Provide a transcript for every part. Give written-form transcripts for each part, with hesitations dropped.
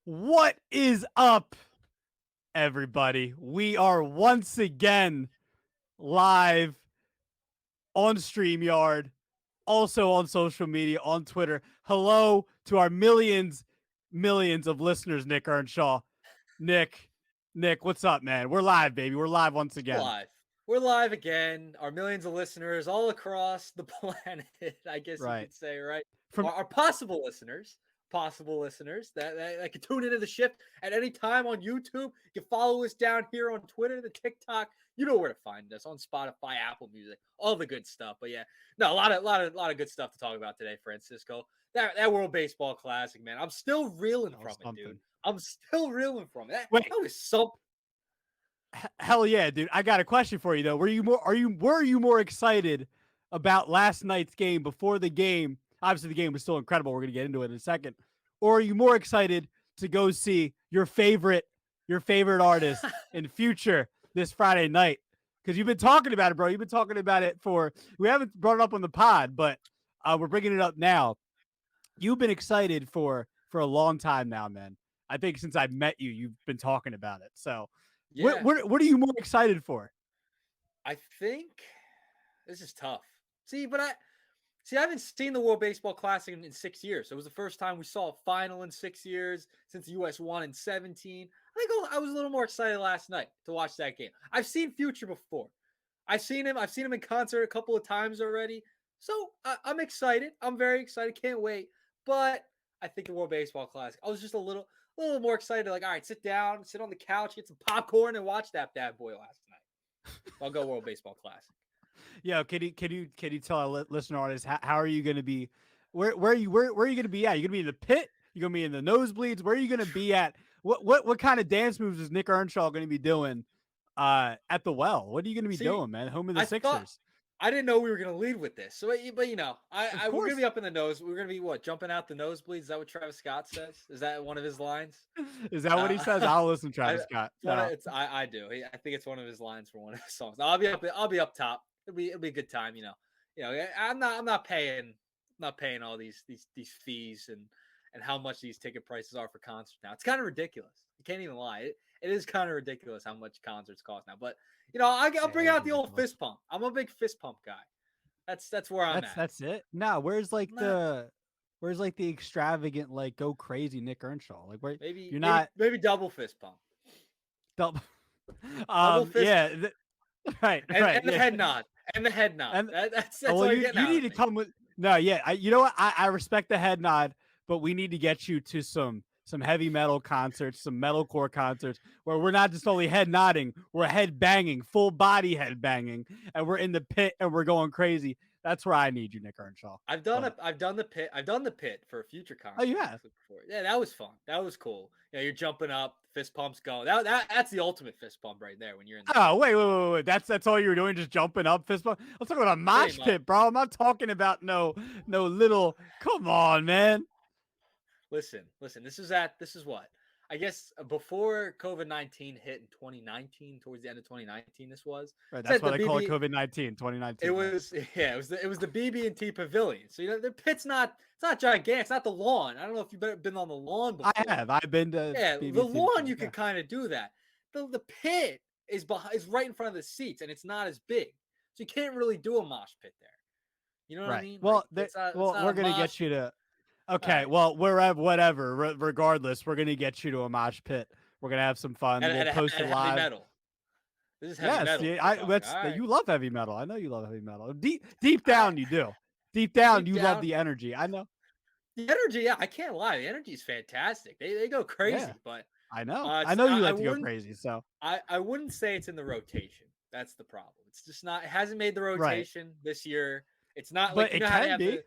What is up, everybody? We are once again live on StreamYard, also on social media, on Twitter. Hello to our millions of listeners, Nick Earnshaw. Nick, what's up, man? We're live, baby. We're live once We're again. live. We're live again. Our millions of listeners all across the planet, I guess you Right. could say, right? From Our possible listeners that can tune into the shift at any time on YouTube. You can follow us down here on Twitter, the TikTok. You know where to find us on Spotify, Apple Music, all the good stuff. But yeah, no, a lot of good stuff to talk about today, Francisco. That World Baseball Classic, man. I'm still reeling that was from it, dude. something. I'm still reeling from it. That, Wait, that was something. hell yeah, dude. I got a question for you though. Were you more excited about last night's game before the game? Obviously the game was still incredible. We're going to get into it in a second. Or are you more excited to go see your favorite artist in Future this Friday night? Cuz you've been talking about it, bro. You've been talking about it for we haven't brought it up on the pod, but we're bringing it up now. You've been excited for a long time now, man. I think since I met you, you've been talking about it. So, Yeah. what are you more excited for? I think this is tough. I haven't seen the World Baseball Classic in 6 years. So it was the first time we saw a final in 6 years since the U.S. won in 17. I think I was a little more excited last night to watch that game. I've seen Future before. I've seen him. I've seen him in concert a couple of times already. So I'm excited. I'm very excited. Can't wait. But I think the World Baseball Classic. I was just a little more excited. Like, all right, sit down, sit on the couch, get some popcorn, and watch that bad boy last night. I'll go World Baseball Classic. Yeah, can you tell our listener artists how are you going to be? Where are you going to be at? You going to be in the pit? You going to be in the nosebleeds? Where are you going to be at? What kind of dance moves is Nick Earnshaw going to be doing at the well? What are you going to be See, doing, man? Home of the I thought Sixers. I didn't know we were gonna lead with this. So, but Of we're gonna be course. up in the nose. We're gonna be what, jumping out the nosebleeds? Is that what Travis Scott says? Is that one of his lines? Is that what he says? Uh, I'll listen to I Travis Scott. it's one of No. it's I do. I think it's one of his lines for one of his songs. I'll be up top. It'll be a good time. I'm not paying all these fees and how much these ticket prices are for concerts now. It's kind of ridiculous. You can't even lie. It is kind of ridiculous how much concerts cost now. But I'll Yeah, bring it is out the old ridiculous. fist pump. I'm a big fist pump guy. That's where I'm at. That's it. No, I'm not where's like the extravagant like go crazy Nick Earnshaw? Like where maybe you're maybe not maybe double fist pump, double. double fist, Yeah, right, and the yeah, head nod and the head nod. and That's well, all you're getting you out need of to me. come with no, yeah. You know what? I respect the head nod, but we need to get you to some heavy metal concerts, some metalcore concerts where we're not just only head nodding, we're head banging, full body head banging, and we're in the pit and we're going crazy. That's where I need you, Nick Earnshaw. But I've done the pit. I've done the pit for a future oh, concert you have. actually before. Yeah, that was fun. That was cool. You're jumping up, fist pumps going. That's the ultimate fist pump right there when you're in the pit. Oh, wait. That's all you were doing, just jumping up, fist bump. I'm talking about a Pretty mosh much. pit, bro. I'm not talking about no little. Come on, man. Listen. This is what I guess before COVID-19 hit in 2019, towards the end of 2019, this was. Right, It's that's at why the they call it BB. COVID-19, It 2019. Right. was it was the BB&T Pavilion. So the pit's not it's not gigantic. It's not the lawn. I don't know if you've been on the lawn I before. have. I've been to Yeah, the BB&T lawn before. you Yeah. could kind of do that. The pit is right in front of the seats and it's not as big, so you can't really do a mosh pit there. You know what I Right. mean? Like Well, it's not a we're gonna mosh. get you to. All Okay. right, Well, wherever, whatever. Regardless, we're gonna get you to a mosh pit. We're gonna have some fun. We'll post it and heavy live. metal. This is heavy Yes. metal Yeah. we're talking. All right, You love heavy metal. I know you love heavy metal. Deep I down, you do. Deep down, deep you love down the energy. I know. the energy. Yeah, I can't lie. The energy is fantastic. They go Yeah. crazy, but I know. I it's know you I like to go wouldn't crazy. So I wouldn't say it's in the rotation. That's the problem. It's just not. It hasn't made the right, rotation this year. It's not like but it how they can have be the.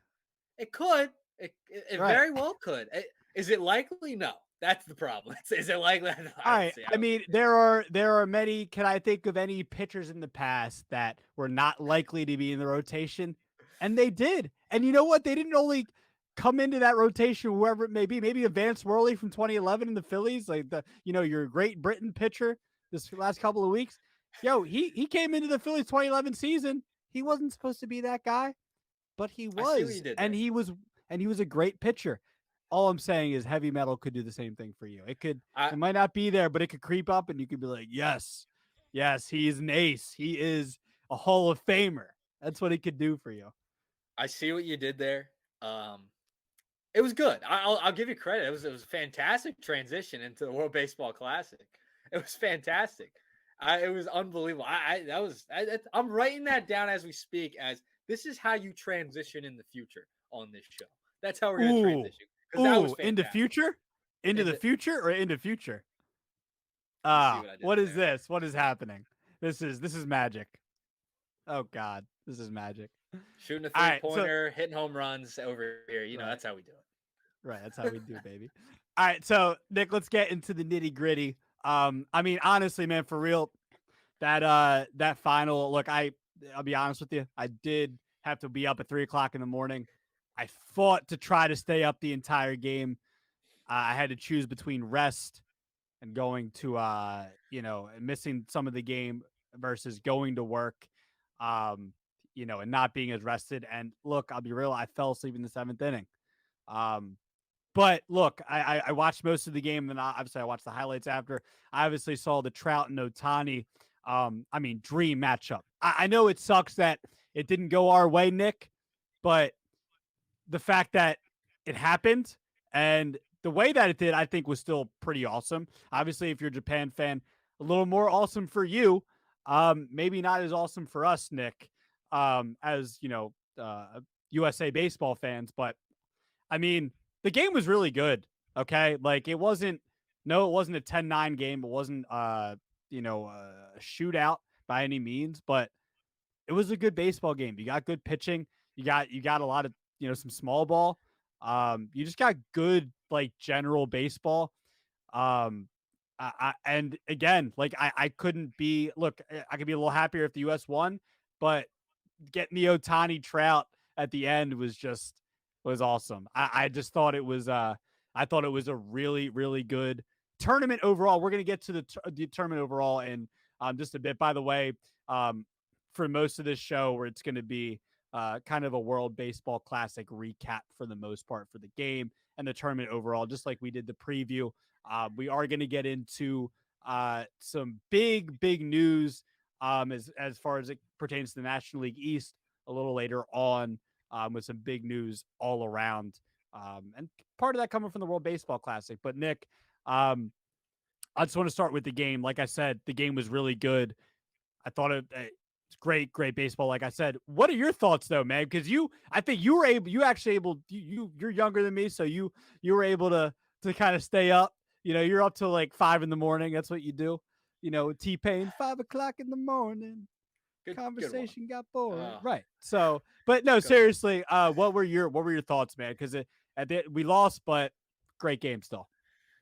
It could. It right. very well could. Is it likely? No. That's the problem. Is it likely? All I don't right. see. I I don't mean, think it. there are many. Can I think of any pitchers in the past that were not likely to be in the rotation, and they did? And you know what? They didn't only come into that rotation, whoever it may be. Maybe a Vance Worley from 2011 in the Phillies, like your Great Britain pitcher this last couple of weeks. Yo, he came into the Phillies 2011 season. He wasn't supposed to be that guy, but he I see what you was, did and there. he was a great pitcher. all I'm saying is heavy metal could do the same thing for you. I It might not be there, but it could creep up and you could be like, yes, yes, he is an ace. He is a Hall of Famer. That's what he could do for you. I see what you did there. Um, it was good. I'll give you credit. It was a fantastic transition into the World Baseball Classic. It was fantastic. It was unbelievable. I'm writing that down as we speak. As this is how you transition in the future on this show. That's how we're gonna Ooh, transition because that was ooh, into fantastic. future, into the And future, or into future. you see what I did What is there? this? What is happening? This is magic. Oh God, this is magic. Shooting a All three right, so pointer, hitting home runs over here. right, That's how we do right. That's how we do, baby. All right, so Nick, let's get into the nitty gritty. I mean, honestly, man, for real, that final look, I'll be honest with you, I did have to be up at 3 o'clock in the morning. I fought to try to stay up the entire game. I had to choose between rest and going to missing some of the game versus going to work, um and not being as rested. And look, I'll be real, I fell asleep in the seventh inning. um but look, I watched most of the game, and obviously I watched the highlights after. I obviously saw the Trout and Ohtani. I mean, dream matchup. I know it sucks that it didn't go our way, Nick, but the fact that it happened and the way that it did, I think, was still pretty awesome. Obviously, if you're a Japan fan, a little more awesome for you. Maybe not as awesome for us, Nick, as USA baseball fans. But I mean, the game was really good. Okay, like it wasn't. No, it wasn't a 10-9 game. It wasn't a shootout by any means, but it was a good baseball game. You got good pitching. You got a lot of some small ball. You just got good like general baseball. Um, and again, like I couldn't be. Look, I could be a little happier if the U.S. won, but getting the Ohtani Trout at the end was awesome. I just thought it was. I thought it was a really really good tournament overall. We're gonna get to the tournament overall in just a bit. By the way, um, for most of this show, where it's going to be kind of a World Baseball Classic recap for the most part for the game and the tournament overall, just like we did the preview. We are going to get into some big news as far as it pertains to the National League East a little later on, with some big news all around, and part of that coming from the World Baseball Classic. But Nick, I just want to start with the game. Like I said, the game was really good. I thought it's great baseball. Like I said, what are your thoughts though, man? Because I think you're younger than me, so you were able to kind of stay up. You're up till like 5 in the morning. That's what you do. T-Pain, 5 o'clock in the morning. Good one. Conversation got boring. Oh, Right. So, but no, good one. seriously, what were your thoughts, man? Because we lost, but great game still.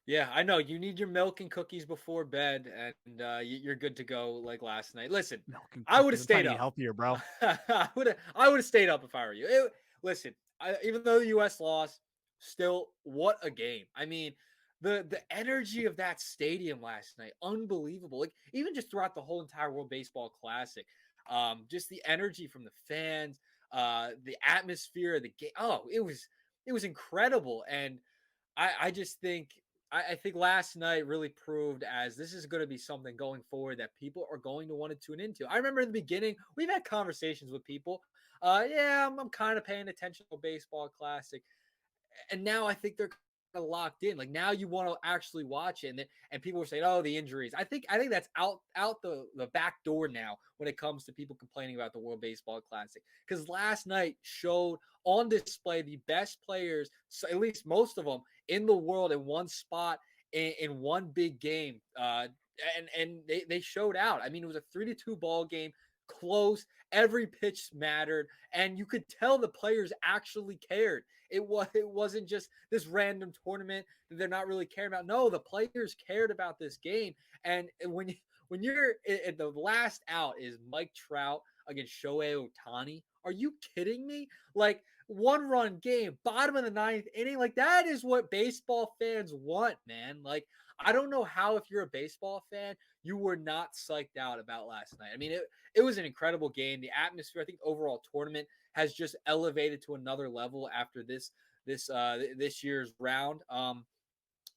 Yeah, I know you need your milk and cookies before bed, and you're good to go like last night. Listen, Milk and I would have cookies. I'm trying stayed to eat up. healthier, bro. I would have stayed up if I were you. Listen, even though the U.S. lost, still what a game. I mean, the energy of that stadium last night, unbelievable. Like even just throughout the whole entire World Baseball Classic, just the energy from the fans, the atmosphere of the game. Oh, it was incredible, and I just think I think last night really proved as this is going to be something going forward that people are going to want to tune into. I remember in the beginning, we've had conversations with people. Yeah, I'm kind of paying attention to baseball classic, and now I think they're kind of locked in. Like now you want to actually watch it, and people are saying, "Oh, the injuries." I think that's out the back door now when it comes to people complaining about the World Baseball Classic because last night showed on display the best players, so at least most of them in the world in one spot in one big game. And they showed out. I mean, it was a 3-2 ball game, close. Every pitch mattered, and you could tell the players actually cared. It wasn't just this random tournament that they're not really caring about. No, the players cared about this game. And when you're at the last out is Mike Trout against Shohei Ohtani. Are you kidding me? Like 1-run game, bottom of the ninth inning. Like that is what baseball fans want, man. Like I don't know how if you're a baseball fan, you were not psyched out about last night. I mean, it was an incredible game. The atmosphere, I think, overall tournament has just elevated to another level after this year's round.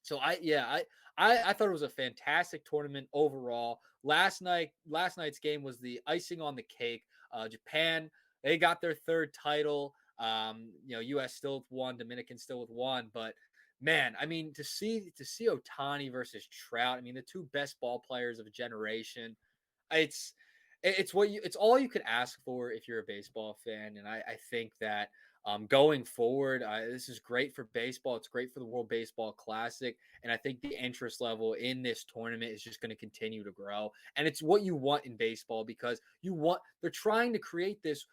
So I thought it was a fantastic tournament overall. Last night's game was the icing on the cake. Japan, they got their third title. U.S. still with one, Dominican still with one, but man, I mean, to see Ohtani versus Trout, I mean, the two best ball players of a generation. It's it's all you could ask for if you're a baseball fan, and I think that going forward, this is great for baseball. It's great for the World Baseball Classic, and I think the interest level in this tournament is just going to continue to grow. And it's what you want in baseball because they're trying to create this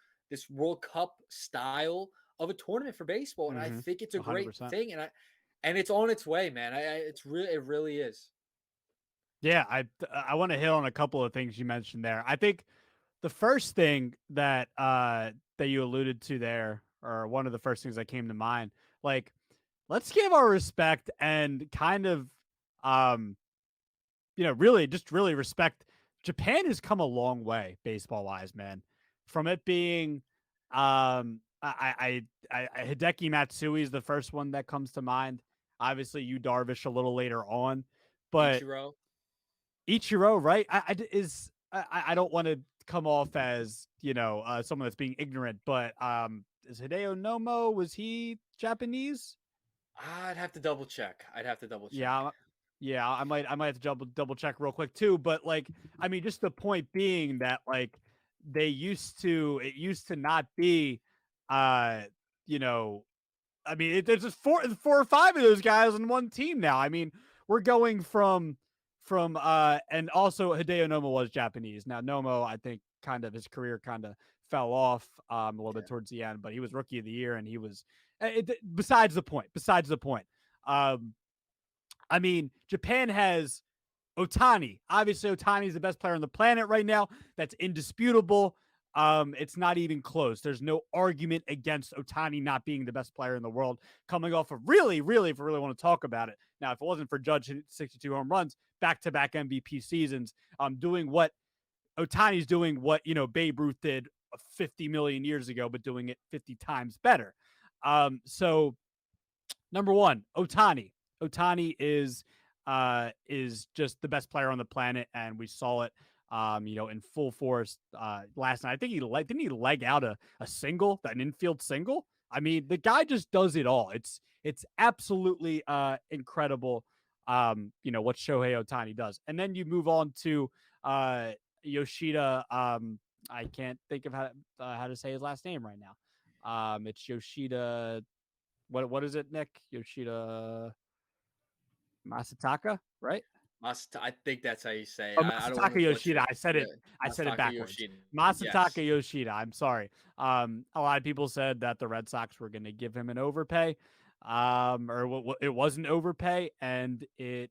World Cup style of a tournament for baseball, and I Mm-hmm. think it's a great 100%. thing, and it's on its way, man. It really is. Yeah, I want to hit on a couple of things you mentioned there. I think the first thing that you alluded to there, or one of the first things that came to mind, like, let's give our respect and kind of really respect. Japan has come a long way baseball wise, man. From it being Hideki Matsui is the first one that comes to mind. Obviously, you Darvish a little later on, but Ichiro. Ichiro, right? I don't want to come off as someone that's being ignorant, but is Hideo Nomo, was he Japanese? I'd have to double check. I'd have to double check. Yeah, yeah, I might have to double check real quick too. But like, I mean, just the point being that like it used to not be, uh, you know, I mean, there's just four or five of those guys on one team now. I mean, we're going from and also Hideo Nomo was Japanese. Now Nomo, I think, kind of his career kind of fell off a little bit towards the end, but he was rookie of the year and he was. Besides the point. Besides the point. Um, I mean, Japan has Ohtani. Obviously, Ohtani is the best player on the planet right now. That's indisputable. It's not even close. There's no argument against Ohtani not being the best player in the world, coming off of really, if we really want to talk about it. Now, if it wasn't for Judge 62 home runs, back-to-back MVP seasons, doing what Ohtani's doing, what Babe Ruth did 50 million years ago, but doing it 50 times better. So number one, Ohtani. Ohtani is just the best player on the planet, and we saw it in full force last night. I think didn't he leg out a single, an infield single? I mean, the guy just does it all. It's absolutely incredible what Shohei Ohtani does. And then you move on to Yoshida. I can't think of how to say his last name right now. It's Yoshida. What is it, Nick? Yoshida Masataka, right? I think that's how you say it. Oh, I don't want Masataka to butcher Yoshida. it. I said it. Yeah, I said it Masataka backwards. Yoshida. Yes. Masataka Yoshida. I'm sorry. A lot of people said that the Red Sox were going to give him an overpay, or it wasn't overpay, and it's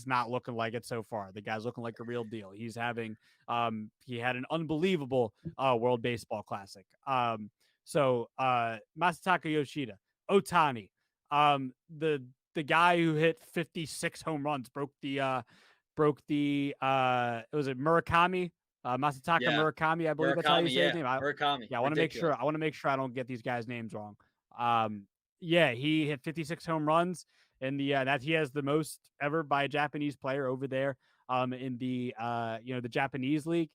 not looking like it so far. The guy's looking like a real deal. He's having, he had an unbelievable World Baseball Classic. So Masataka Yoshida, Ohtani, the guy who hit 56 home runs, broke the it was it Murakami, Masataka Yeah. Murakami, I believe that's how you say his name. Murakami. I want to make sure I don't get these guys' names wrong. Yeah, he hit 56 home runs in the that he has the most ever by a Japanese player over there in the the Japanese league.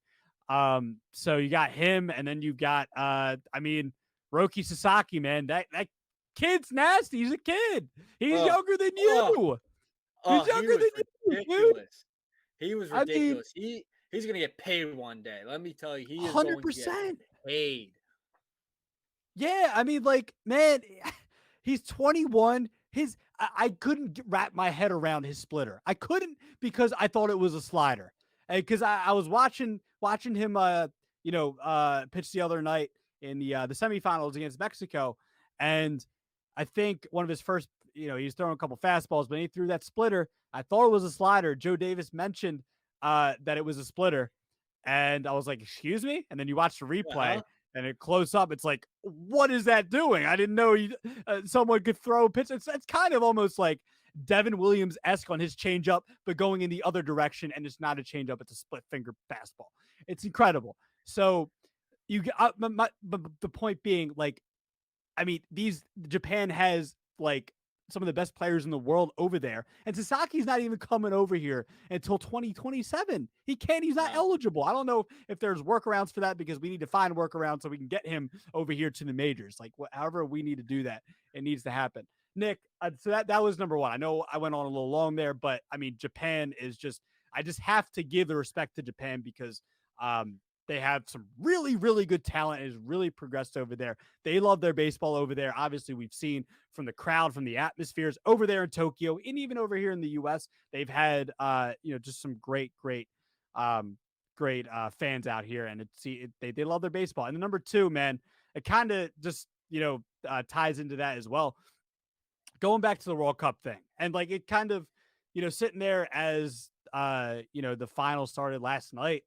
So you got him, and then you got Roki Sasaki, man. That kid's nasty. He's a kid. He's younger than you. He's younger than you, dude. He was I mean, ridiculous. He's gonna get paid one day. Let me tell you, he is going to 100%. get paid. Yeah, I mean, like, man, he's 21. I couldn't wrap my head around his splitter. I couldn't, because I thought it was a slider. Because I was watching him pitch the other night in the semifinals against Mexico, and I think one of his first, he's throwing a couple fastballs, but he threw that splitter. I thought it was a slider. Joe Davis mentioned that it was a splitter, and I was like, "Excuse me?" And then you watch the replay, and it close up. It's like, what is that doing? I didn't know someone could throw a pitch. It's kind of almost like Devin Williams-esque on his changeup, but going in the other direction, and it's not a changeup; it's a split finger fastball. It's incredible. So you get the point being, like, I mean, Japan has like some of the best players in the world over there. And Sasaki's not even coming over here until 2027. He can't, he's not No. eligible. I don't know if there's workarounds for that because we need to find workarounds so we can get him over here to the majors. Like, however we need to do that, it needs to happen. Nick, so that was number one. I know I went on a little long there, but I mean, Japan is just, I just have to give the respect to Japan because they have some really, really good talent. It has really progressed over there. They love their baseball over there. Obviously, we've seen from the crowd, from the atmospheres over there in Tokyo, and even over here in the U.S., they've had, just some great, fans out here, and they love their baseball. And the number two, man, it kind of just ties into that as well. Going back to the World Cup thing, and like it kind of, sitting there as the final started last night,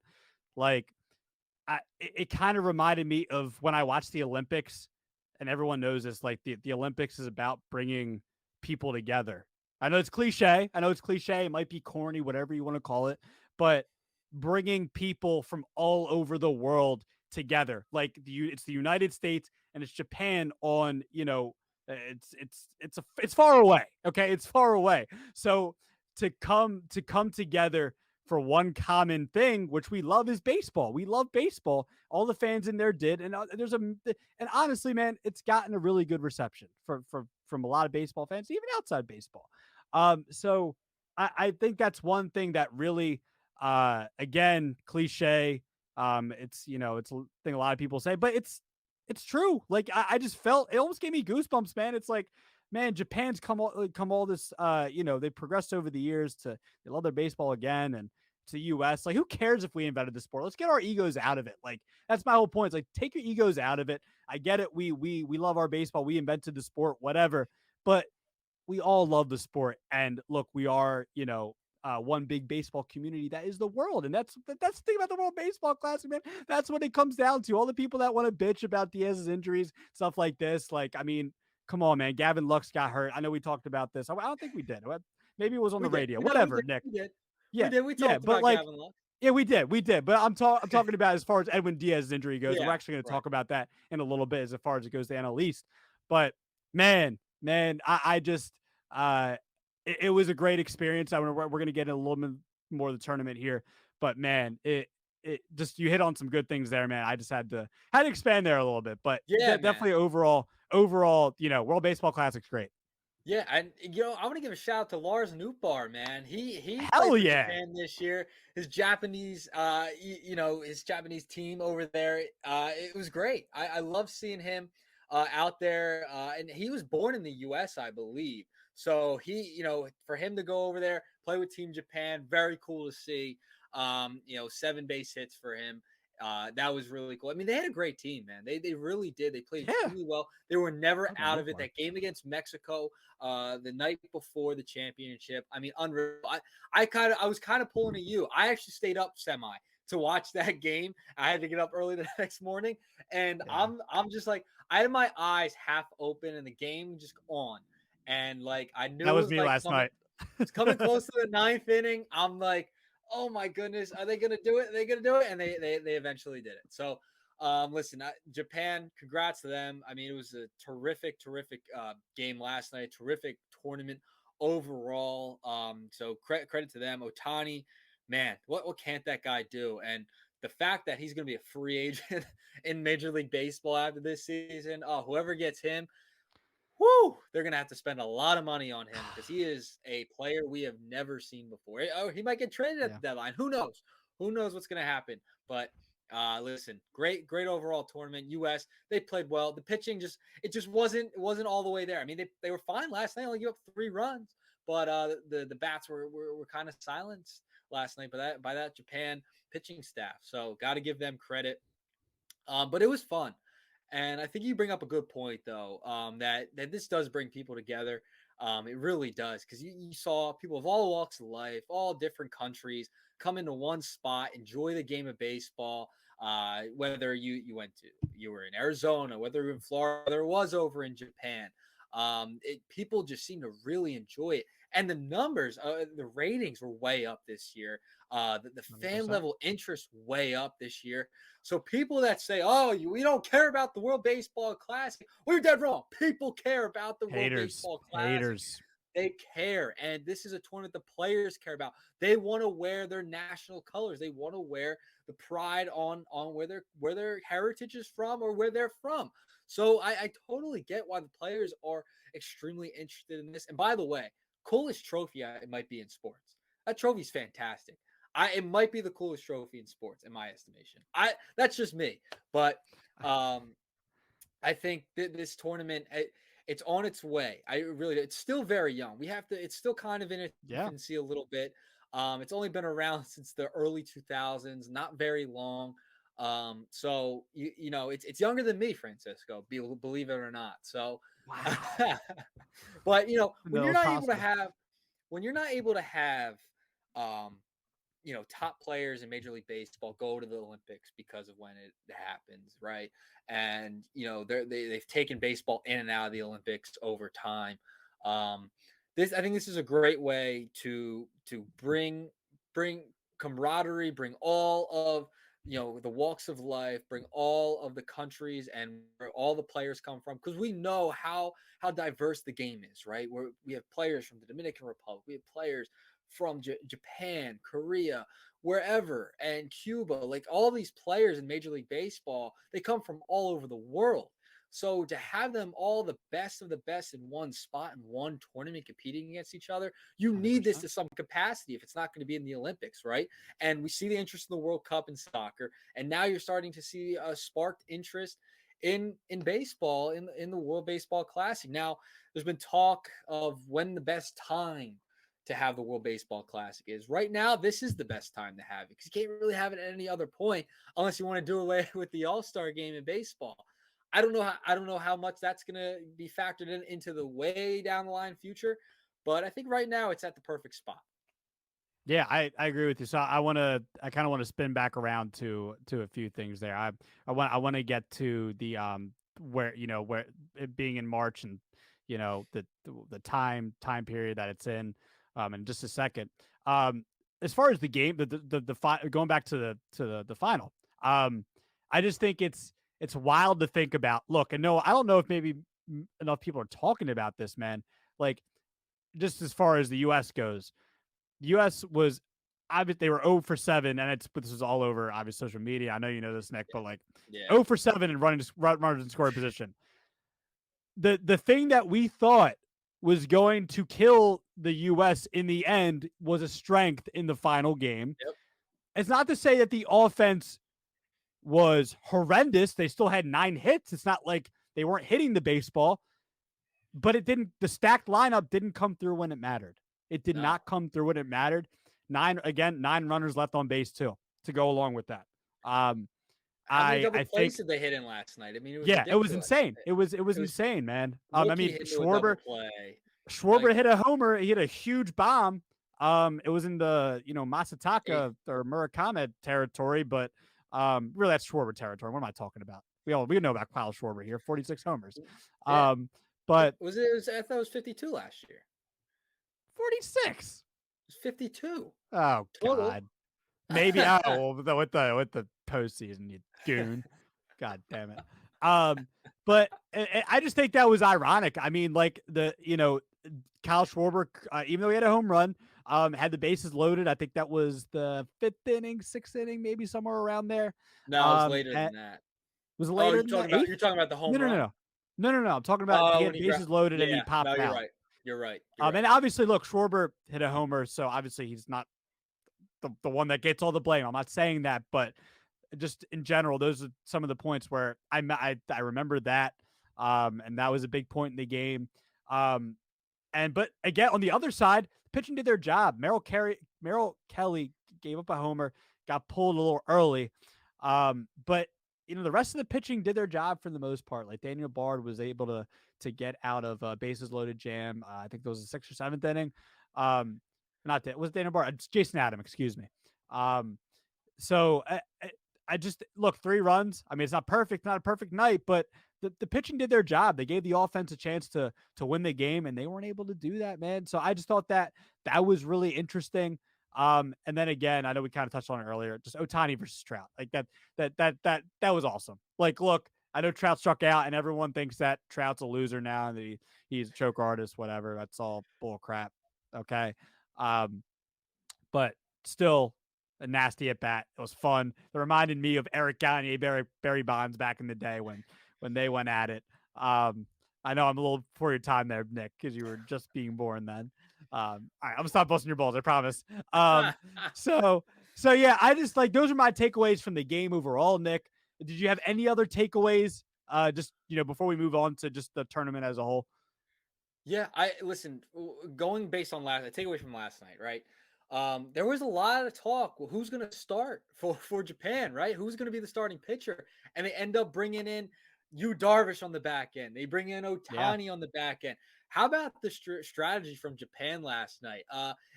like it kind of reminded me of when I watched the Olympics, and everyone knows this. Like the Olympics is about bringing people together. I know it's cliche. It might be corny, whatever you want to call it, but bringing people from all over the world together. Like it's the United States and it's Japan on, it's far away. Okay, it's far away. So to come together for one common thing, which we love, is baseball. We love baseball. All the fans in there did, and and honestly, man, it's gotten a really good reception from a lot of baseball fans, even outside baseball. So I think that's one thing that really, again, cliche. It's a thing a lot of people say, but it's true. Like I just felt, it almost gave me goosebumps, man. It's like, man, Japan's come all this, they progressed over the years to, they love their baseball again, and to the US. Like, who cares if we invented the sport? Let's get our egos out of it. Like, that's my whole point. It's like, take your egos out of it. I get it. We love our baseball. We invented the sport, whatever. But we all love the sport. And look, we are, one big baseball community that is the world. And that's the thing about the World Baseball Classic, man. That's what it comes down to. All the people that want to bitch about Diaz's injuries, stuff like this. Like, I mean, come on, man. Gavin Lux got hurt. I know we talked about this. I don't think we did. Maybe it was on We the did. radio. We know we Whatever, did. Nick. We did. We Yeah, did. We yeah. talked But about like, Gavin Lux. yeah, we did. But I'm talking about as far as Edwin Diaz's injury goes. And we're Yeah. actually going to Right. talk about that in a little bit as far as it goes to NL East. But man, I just it was a great experience. We're going to get in a little bit more of the tournament here, but man, it just, you hit on some good things there, man. I just had to expand there a little bit, but Yeah, man. definitely overall, World Baseball Classic's great. Yeah, and I want to give a shout out to Lars Nootbaar, man. He Hell played for yeah. Japan this year. His Japanese, his Japanese team over there, it was great. I love seeing him out there, and he was born in the U.S., I believe. So for him to go over there, play with Team Japan, very cool to see. 7 base hits for him. That was really cool. I mean, they had a great team, man. They really did. They played extremely well. They were never out of it. That game against Mexico, the night before the championship. I mean, unreal. I was kind of pulling at you. I actually stayed up semi to watch that game. I had to get up early the next morning, and I'm just like, I had my eyes half open and the game just on, and like I knew That it was was me like last night. it's coming close to the 9th inning. I'm like, oh my goodness, are they gonna do it? Are they gonna do it? And they eventually did it. So listen, Japan, congrats to them. I mean, it was a terrific game last night, terrific tournament overall. So credit to them. Ohtani, man, what can't that guy do? And the fact that he's going to be a free agent in Major League Baseball after this season, whoever gets him, whoo, they're going to have to spend a lot of money on him because he is a player we have never seen before. He might get traded at the deadline. Who knows? Who knows what's going to happen? But listen, great overall tournament. U.S. they played well. The pitching just wasn't all the way there. I mean, they were fine last night. Only gave up 3 runs, but the bats were kind of silenced last night by that Japan pitching staff. So got to give them credit. But it was fun. And I think you bring up a good point, though, that this does bring people together. It really does, because you saw people of all walks of life, all different countries, come into one spot, enjoy the game of baseball. Whether you were in Arizona, whether you were in Florida, whether it was over in Japan, people just seem to really enjoy it. And the numbers, the ratings were way up this year. The fan 100%. level interest way up this year. So people that say, "Oh, we don't care about the World Baseball Classic," well, you're dead wrong. People care about the World Haters. Baseball Classic. Haters. They care, and this is a tournament the players care about. They want to wear their national colors. They want to wear the pride on where their heritage is from or where they're from. So I totally get why the players are extremely interested in this. And by the way, coolest trophy it might be in sports. That trophy's fantastic. It might be the coolest trophy in sports in my estimation. That's just me, but I think this tournament it's on its way. It's still very young. It's still kind of in its Yeah. infancy a little bit. It's only been around since the early 2000s, not very long. So it's younger than me, Francisco, believe it or not. So, Wow. but when No, you're not able to impossible. have, when you're not able to have, um, top players in Major League Baseball go to the Olympics because of when it happens, right? And they've taken baseball in and out of the Olympics over time. I think this is a great way to bring camaraderie, bring all of the walks of life, bring all of the countries and where all the players come from, because we know how diverse the game is, right? We have players from the Dominican Republic, we have players from Japan, Korea, wherever, and Cuba. Like all these players in Major League Baseball, they come from all over the world. So to have them all the best of the best in one spot in one tournament competing against each other, you need this 100%. to some capacity if it's not going to be in the Olympics, right? And we see the interest in the World Cup in soccer, and now you're starting to see a sparked interest in baseball in the World Baseball Classic. Now, there's been talk of when the best time to have the World Baseball Classic is. Right now, this is the best time to have it because you can't really have it at any other point unless you want to do away with the All-Star game in baseball. I don't know how much that's going to be factored into the way down the line future, but I think right now it's at the perfect spot. Yeah, I agree with you. So I kind of want to spin back around to a few things there. I want to get to the where where it being in March and the time period that it's in just a second. As far as the game, going back to the final. I just think it's wild to think about. Look, and no, I don't know if maybe enough people are talking about this, man. Like just as far as the US goes, the U.S. was obviously they were 0 for 7, and this was all over obviously social media. I know you know this, Nick, but like Yeah. 0 for 7 and runners in scoring position. The thing that we thought was going to kill the U.S. in the end was a strength in the final game. Yep. It's not to say that the offense was horrendous. They still had 9 hits. It's not like they weren't hitting the baseball, but it didn't. The stacked lineup didn't come through when it mattered. It did No. not come through when it mattered. 9 runners left on base too to go along with that. How many double I plays think did they hit in last night? I mean, it was yeah, it was ridiculous. insane. It was It was insane, man. I Mookie mean, hit into a double play. Schwarber Like, hit a homer. He hit a huge bomb. It was in the Masataka or Murakami territory, but really that's Schwarber territory. What am I talking about? We know about Kyle Schwarber here, 46 homers. yeah. But Was it? I thought it was 52 last year. 46. It was 52 Oh total. God. Maybe with the postseason, you goon. God damn it. But I just think that was ironic. I mean, like Kyle Schwarber, even though he had a home run, had the bases loaded. I think that was the 5th inning, 6th inning, maybe somewhere around there. No, it was later than that. Was it later than that? 8th? You're talking about the home No, no, no, run. no, no, no, no. I'm talking about he When had bases loaded and he yeah, popped no, you're out. right. You're right. And obviously, look, Schwarber hit a homer, so obviously he's not the one that gets all the blame. I'm not saying that, but just in general, those are some of the points where I remember that, and that was a big point in the game. But again, on the other side, pitching did their job. Merrill Kelly gave up a homer, got pulled a little early, but the rest of the pitching did their job for the most part. Like Daniel Bard was able to get out of bases loaded jam. I think that was the 6th or 7th inning. Not that was Daniel Bard. It's Jason Adam, excuse me. So I just look 3 runs. I mean, it's not perfect, not a perfect night, but the pitching did their job. They gave the offense a chance to win the game, and they weren't able to do that, man. So I just thought that was really interesting. And then again, I know we kind of touched on it earlier, just Ohtani versus Trout. Like that was awesome. Like, look, I know Trout struck out, and everyone thinks that Trout's a loser now, and that he's a choke artist, whatever. That's all bull crap. Okay. Um, but still a nasty at bat. It was fun. It reminded me of Eric Gagne, Barry Bonds back in the day when they went at it. I know I'm a little before your time there, Nick, because you were just being born then. All right, I'm gonna stop busting your balls, I promise. So so yeah, I just like those are my takeaways from the game overall, Nick. Did you have any other takeaways? Just before we move on to just the tournament as a whole. Yeah, I listen. Going based on last, I take away from last night, right? There was a lot of talk. Well, who's going to start for Japan, right? Who's going to be the starting pitcher? And they end up bringing in Yu Darvish on the back end. They bring in Yeah, Ohtani on the back end. How about the strategy from Japan last night?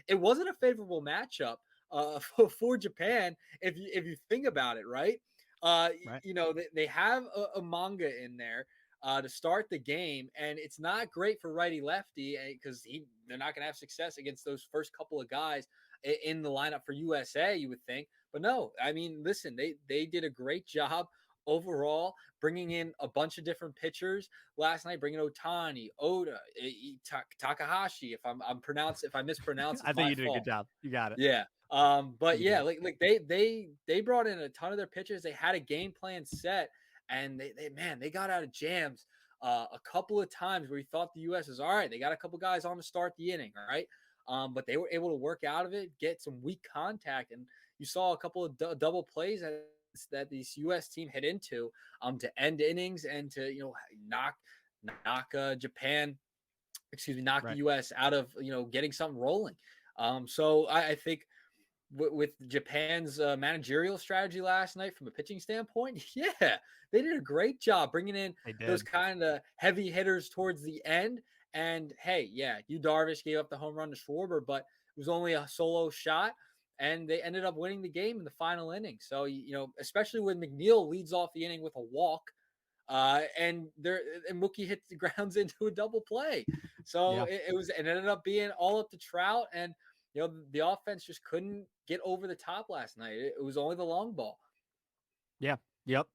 It wasn't a favorable matchup for Japan if you think about it, right? right. They have a manga in there to start the game, and it's not great for righty lefty because they're not going to have success against those first couple of guys in the lineup for USA. You would think, but no. I mean, listen, they did a great job overall, bringing in a bunch of different pitchers last night, bringing Ohtani, Oda, Takahashi. If I mispronounce, I it's think my you did a good fault. job. You got it. Yeah. But You yeah, did. like they brought in a ton of their pitchers. They had a game plan set, and they got out of jams a couple of times where we thought the U.S. is all right. They got a couple guys on to start the inning, all right. But they were able to work out of it, get some weak contact, and you saw a couple of double plays that this U.S. team hit into to end innings and to knock Japan, excuse me, knock the Right. U.S. out of getting something rolling. So I think with Japan's managerial strategy last night from a pitching standpoint, yeah, they did a great job bringing in They those did. kind of heavy hitters towards the end. And hey, yeah, you Darvish gave up the home run to Schwarber, but it was only a solo shot, and they ended up winning the game in the final inning. So especially when McNeil leads off the inning with a walk, and Mookie hit the grounds into a double play. So Yeah. it ended up being all up to Trout, and the offense just couldn't get over the top last night. It was only the long ball. Yeah. Yep.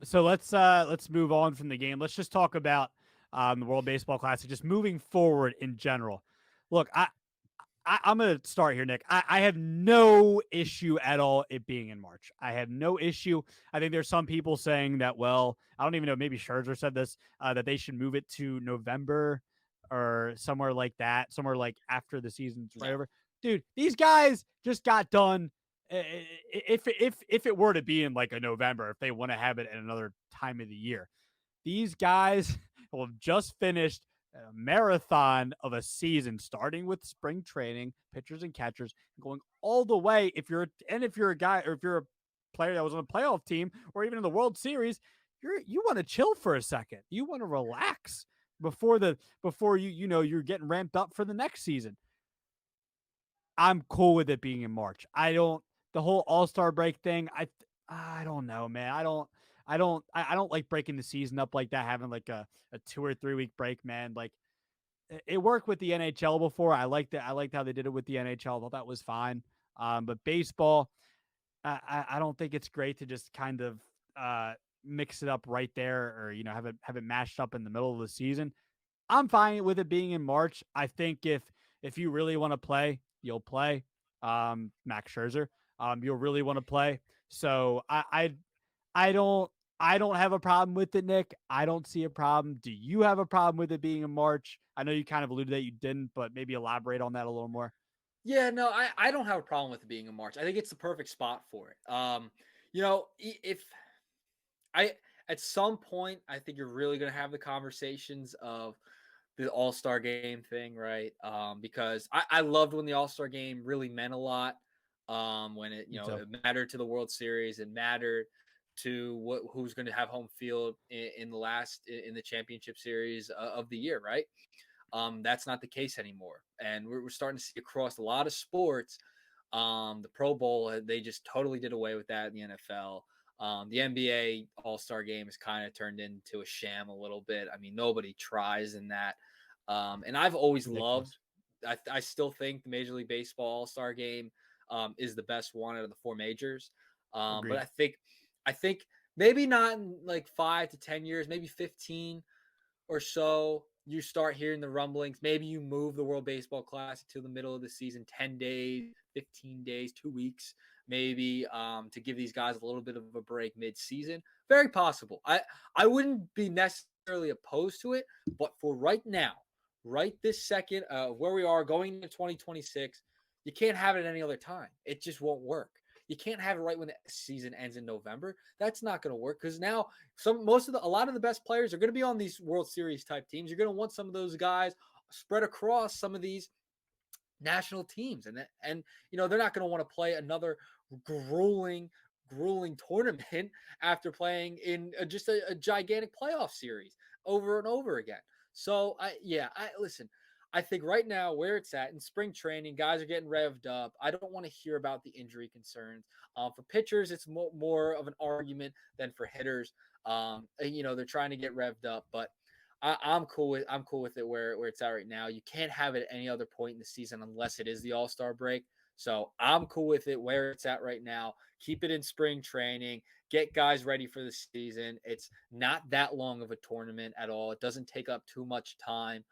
So let's move on from the game. Let's just talk about the World Baseball Classic, just moving forward in general. Look, I'm gonna start here, Nick. I have no issue at all it being in March. I have no issue. I think there's some people saying that. Well, I don't even know. Maybe Scherzer said this that they should move it to November or somewhere like that, somewhere like after the season's right No. over. Dude, these guys just got done. If it were to be in like a November, if they want to have it at another time of the year, these guys will have just finished a marathon of a season, starting with spring training, pitchers and catchers, going all the way. If you're a guy or if you're a player that was on a playoff team or even in the World Series, you want to chill for a second. You want to relax before you're getting ramped up for the next season. I'm cool with it being in March. I don't the whole All-Star break thing. I don't know, man. I don't like breaking the season up like that, having like a 2 or 3 week break, man. Like it worked with the NHL before. I liked it. I liked how they did it with the NHL. I thought that was fine. But baseball, I don't think it's great to just kind of mix it up right there, or have it mashed up in the middle of the season. I'm fine with it being in March. I think if you really want to play, you'll play. Max Scherzer. You'll really want to play. So I don't I don't have a problem with it, Nick. I don't see a problem. Do you have a problem with it being in March? I know you kind of alluded that you didn't, but maybe elaborate on that a little more. Yeah, no, I don't have a problem with it being in March. I think it's the perfect spot for it. If I at some point I think you're really gonna have the conversations of the All-Star game thing, right? Because I loved when the All-Star game really meant a lot. When it, Me too. it mattered to the World Series, it mattered to who's going to have home field in in the championship series of the year, right? That's not the case anymore, and we're starting to see across a lot of sports. The Pro Bowl, they just totally did away with that in the NFL. The NBA All-Star game has kind of turned into a sham a little bit. I mean, nobody tries in that. And I've always loved, Ridiculous. I still think the Major League Baseball All-Star game is the best one out of the four majors. But Agreed. I think maybe not in like 5 to 10 years, maybe 15 or so, you start hearing the rumblings. Maybe you move the World Baseball Classic to the middle of the season, 10 days, 15 days, 2 weeks, maybe to give these guys a little bit of a break mid-season. Very possible. I wouldn't be necessarily opposed to it, but for right now, right this second, where we are going into 2026, you can't have it any other time. It just won't work. You can't have it right when the season ends in November. That's not going to work because now a lot of the best players are going to be on these World Series type teams. You're going to want some of those guys spread across some of these national teams, and they're not going to want to play another grueling tournament after playing in just a gigantic playoff series over and over again. So I listen. I think right now where it's at in spring training, guys are getting revved up. I don't want to hear about the injury concerns. For pitchers, it's more of an argument than for hitters. They're trying to get revved up, but I'm cool with it where it's at right now. You can't have it at any other point in the season unless it is the All-Star break. So I'm cool with it where it's at right now. Keep it in spring training. Get guys ready for the season. It's not that long of a tournament at all. It doesn't take up too much time.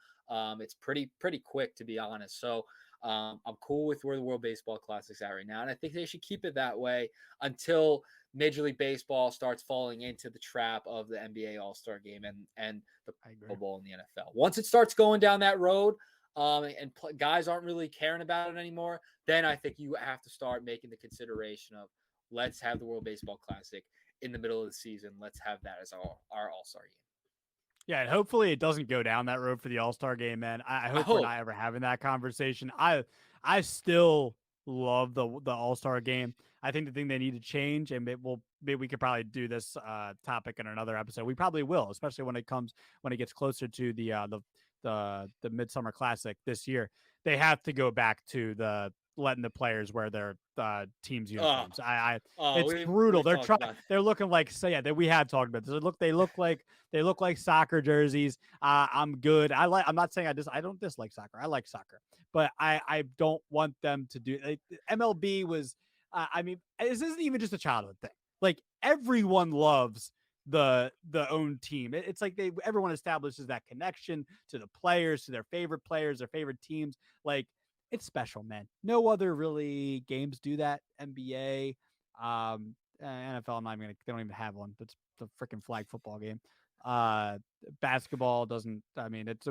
It's pretty quick, to be honest. So I'm cool with where the World Baseball Classic's at right now, and I think they should keep it that way until Major League Baseball starts falling into the trap of the NBA All-Star Game and the Pro Bowl in the NFL. Once it starts going down that road, guys aren't really caring about it anymore, then I think you have to start making the consideration of let's have the World Baseball Classic in the middle of the season. Let's have that as our All-Star game. Yeah, and hopefully it doesn't go down that road for the All-Star game, man. I I hope we're hope. not ever having that conversation. I still love the All-Star game. I think the thing they need to change, and maybe we could probably do this topic in another episode. We probably will, especially when it gets closer to the Midsummer Classic this year. They have to go back to the letting the players wear their teams Oh, uniforms. I oh, It's brutal. we've talked about They're looking like, so yeah, that we had talked about this. They look like soccer jerseys. I'm good. I'm not saying I don't dislike soccer. I like soccer, but I don't want them to do. MLB was. I mean, this isn't even just a childhood thing. Like everyone loves the own team. It's like everyone establishes that connection to the players, to their favorite players, their favorite teams. Like it's special, man. No other really games do that. NBA, NFL. I'm not even gonna. They don't even have one. That's the freaking flag football game. Uh, Basketball doesn't. I mean, it's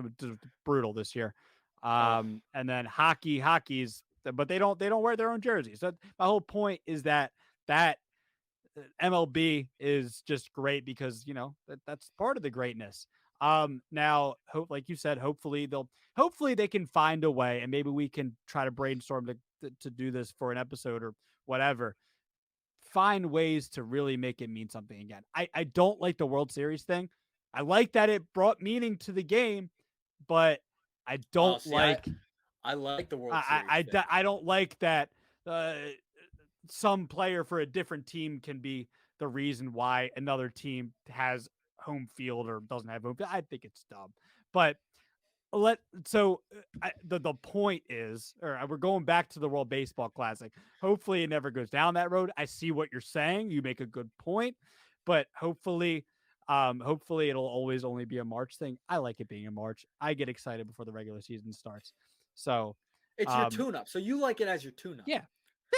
brutal this year. oh, And then hockey's, but they don't wear their own jerseys. So my whole point is that MLB is just great because that's part of the greatness. Now, like you said, hopefully they can find a way, and maybe we can try to brainstorm to do this for an episode or whatever. Find ways to really make it mean something again. I don't like the World Series thing. I like that it brought meaning to the game, but I don't see, like. I like the World Series thing. I don't like that. Some player for a different team can be the reason why another team has home field or doesn't have home field. I think it's dumb. But the point is, or we're going back to the World Baseball Classic. Hopefully it never goes down that road. I see what you're saying. You make a good point, but hopefully it'll always only be a March thing. I like it being in March. I get excited before the regular season starts. So It's your tune-up. So you like it as your tune-up. yeah.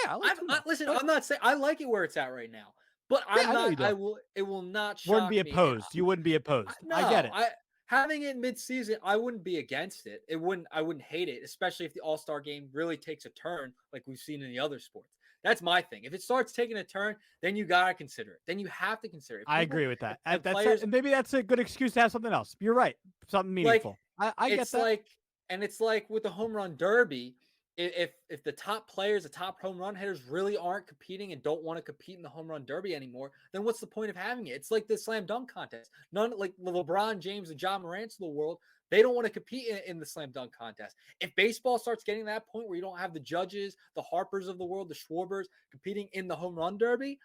Yeah, I like listen, I'm not saying I like it where it's at right now, but yeah, I'm I know not. you do. It will not Wouldn't be shock me. And opposed. You wouldn't be opposed. I get no, it. having it mid-season, I wouldn't be against it. I wouldn't hate it, especially if the All-Star game really takes a turn like we've seen in the other sports. That's my thing. If it starts taking a turn, then you gotta consider it. Then you have to consider it. I agree with that. And players, and maybe that's a good excuse to have something else. You're right. Something meaningful. I get it's that. it's like with the home run derby. If the top players, the top home run hitters really aren't competing and don't want to compete in the home run derby anymore, then what's the point of having it? It's like the slam dunk contest. None like the LeBron James and John Morant's of the world, they don't want to compete in the slam dunk contest. If baseball starts getting to that point where you don't have the judges, the Harpers of the world, the Schwarbers competing in the home run derby,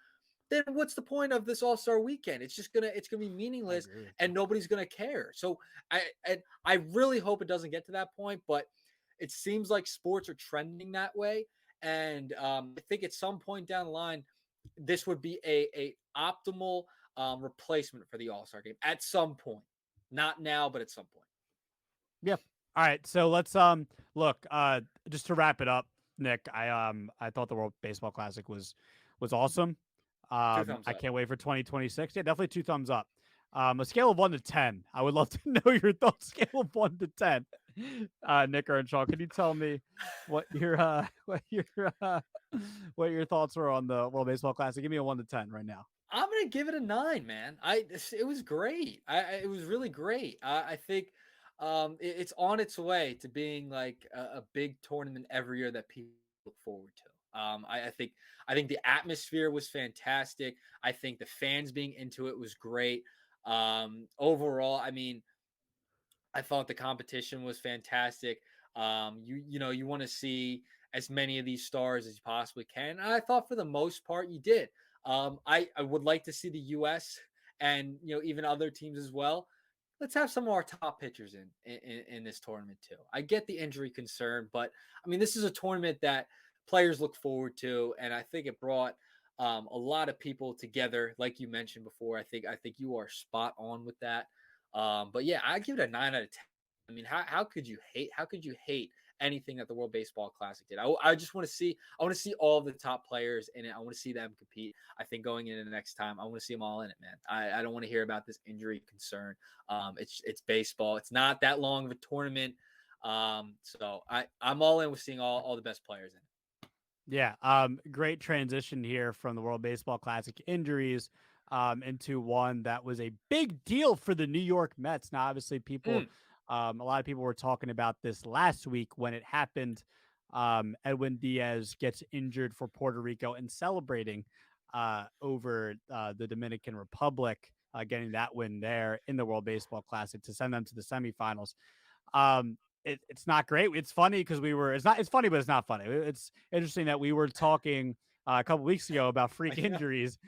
then what's the point of this All-Star weekend? It's gonna be I meaningless agree with you. and nobody's gonna care. So I really hope it doesn't get to that point, but it seems like sports are trending that way. And I think at some point down the line, this would be a optimal replacement for the All-Star game at some point. Not now, but at some point. Yeah. All right. So let's look, just to wrap it up, Nick, I thought the World Baseball Classic was awesome. Two thumbs I up. can't wait for 2026. Yeah, definitely two thumbs up. A scale of 1 to 10. I would love to know your thoughts. Scale of 1 to 10. Nick or Sean, can you tell me what your uh what your thoughts were on the World Baseball Classic? Give me a 1 to 10 right now. I'm gonna give it a 9, man. It was great. It was really great. I think it's on its way to being like a big tournament every year that people look forward to. I think the atmosphere was fantastic. I think the fans being into it was great. Overall, I mean, I thought the competition was fantastic. You want to see as many of these stars as you possibly can. And I thought for the most part you did. I would like to see the U.S. and even other teams as well. Let's have some of our top pitchers in this tournament too. I get the injury concern, but I mean this is a tournament that players look forward to, and I think it brought a lot of people together, like you mentioned before. I think you are spot on with that. But yeah, I give it a 9 out of 10. I mean, how could you hate? How could you hate anything that the World Baseball Classic did? I just want to see. I want to see all the top players in it. I want to see them compete. I think going into the next time, I want to see them all in it, man. I don't want to hear about this injury concern. It's baseball. It's not that long of a tournament. So I'm all in with seeing all the best players in it. Yeah, great transition here from the World Baseball Classic injuries into one that was a big deal for the New York Mets. Now, obviously, Mm, a lot of people were talking about this last week when it happened. Edwin Diaz gets injured for Puerto Rico and celebrating over the Dominican Republic, getting that win there in the World Baseball Classic to send them to the semifinals. It's not great. It's funny because it's funny, but it's not funny. It's interesting that we were talking a couple weeks ago about freak I know. injuries.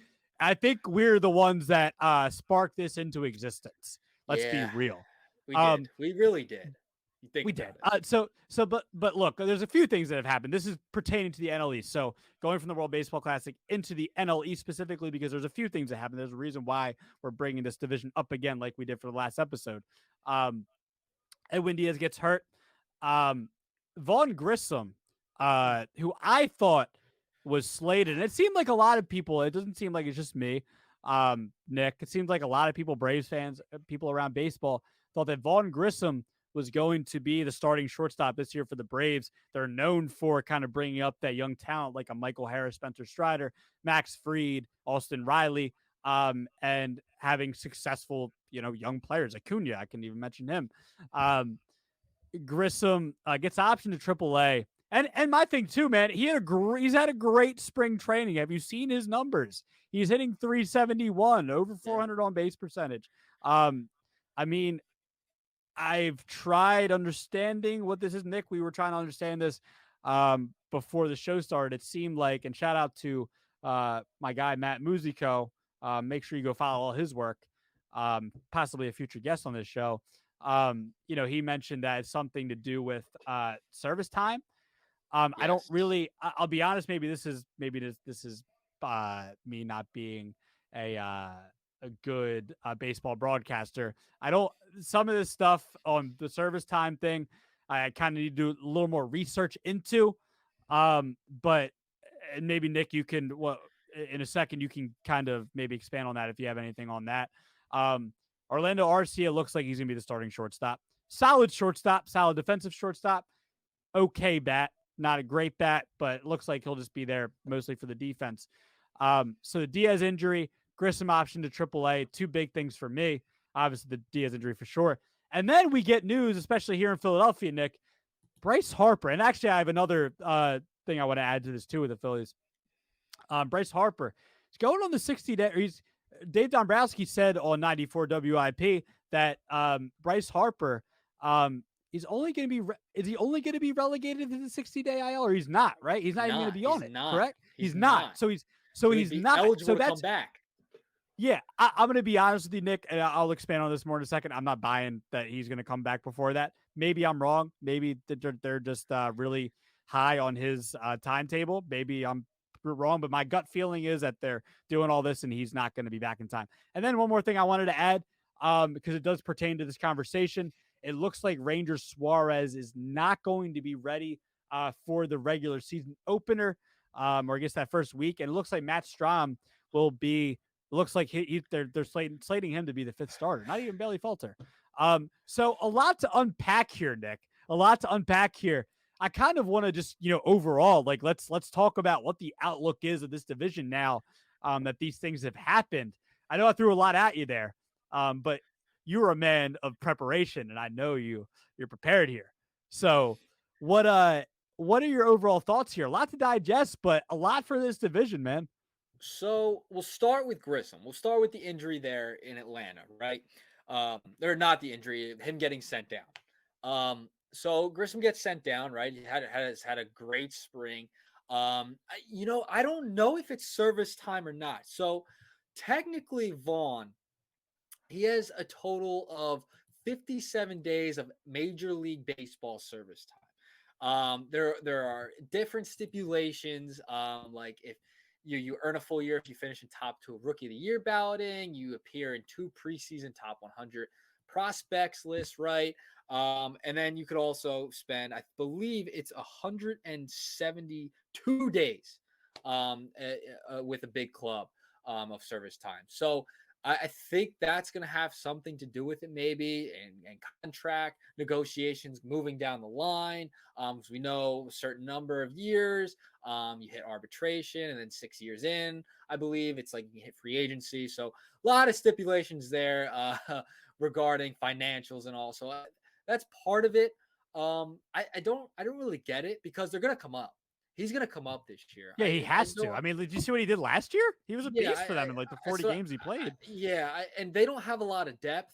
I think we're the ones that sparked this into existence. Let's be Yeah, real. we did. Um, We really did. You think we about did. it. But look, there's a few things that have happened. This is pertaining to the NL East. So going from the World Baseball Classic into the NL East specifically, because there's a few things that happened. There's a reason why we're bringing this division up again, like we did for the last episode. Um, Edwin Diaz gets hurt. Um, Vaughn Grissom, Mm, who I thought was slated, and it seemed like a lot of people, it doesn't seem like it's just me, Nick. It seems like a lot of people, Braves fans, people around baseball, thought that Vaughn Grissom was going to be the starting shortstop this year for the Braves. They're known for kind of bringing up that young talent like a Michael Harris, Spencer Strider, Max Fried, Austin Riley, and having successful, young players. Acuna, I can even mention him. Um, Grissom gets optioned to AAA. And my thing too, man, he's had a great spring training. Have you seen his numbers? He's hitting 371, over yeah. 400 on base percentage. Um, I mean, I've tried understanding what this is, Nick. We were trying to understand this before the show started. It seemed like, and shout out to my guy Matt Musico. Make sure you go follow all his work. Possibly a future guest on this show. He mentioned that it's something to do with service time. I don't Yes. really. I'll be honest. Maybe this is me not being a good baseball broadcaster. I don't. Some of this stuff on the service time thing, I kind of need to do a little more research into. But and maybe Nick, you can in a second you can kind of maybe expand on that if you have anything on that. Um, Orlando Arcia looks like he's gonna be the starting shortstop. Solid shortstop, solid defensive shortstop. Okay bat, not a great bat, but it looks like he'll just be there mostly for the defense. So the Diaz injury, Grissom option to AAA, two big things for me. Obviously, the Diaz injury for sure. And then we get news, especially here in Philadelphia, Nick. Bryce Harper, and actually, I have another thing I want to add to this too with the Phillies. Bryce Harper, he's going on the 60-day. Dave Dombrowski said on 94 WIP that Bryce Harper is only going to be is he only going to be relegated to the 60-day IL, or he's not, right? He's not even going to Not. be He's on it, not. correct? He's He's not. not. So So So he'd he's be not. So eligible to come that's back. yeah. I'm going to be honest with you, Nick, and I'll expand on this more in a second. I'm not buying that he's going to come back before that. Maybe I'm wrong. Maybe they're just really high on his timetable. Maybe I'm wrong, but my gut feeling is that they're doing all this and he's not going to be back in time. And then one more thing I wanted to add, because it does pertain to this conversation. It looks like Rangers Suarez is not going to be ready for the regular season opener, or I guess that first week. And it looks like Matt Strom will be. Looks like they're slating him to be the fifth starter, not even Bailey Falter. So a lot to unpack here, Nick. A lot to unpack here. I kind of want to just, overall, like let's talk about what the outlook is of this division now, that these things have happened. I know I threw a lot at you there, but you're a man of preparation, and I know you're prepared here. So what are your overall thoughts here? A lot to digest, but a lot for this division, man. So we'll start with Grissom. We'll start with the injury there in Atlanta, right? Or not the injury, him getting sent down. So Grissom gets sent down, right? He has had a great spring. I don't know if it's service time or not. So technically, Vaughn, he has a total of 57 days of Major League Baseball service time. There are different stipulations. Like if you earn a full year if you finish in top two of Rookie of the Year balloting, you appear in 2 preseason top 100 prospects lists, right? And then you could also spend, I believe it's 172 days with a big club of service time. So I think that's going to have something to do with it, maybe, and contract negotiations moving down the line. Because we know a certain number of years, you hit arbitration, and then 6 years in, I believe it's like you hit free agency. So a lot of stipulations there regarding financials and all. So that's part of it. I don't really get it because they're going to come up. He's going to come up this year. Yeah, he has to. I mean, did you see what he did last year? He was a beast for them in like the 40 games he played. And they don't have a lot of depth.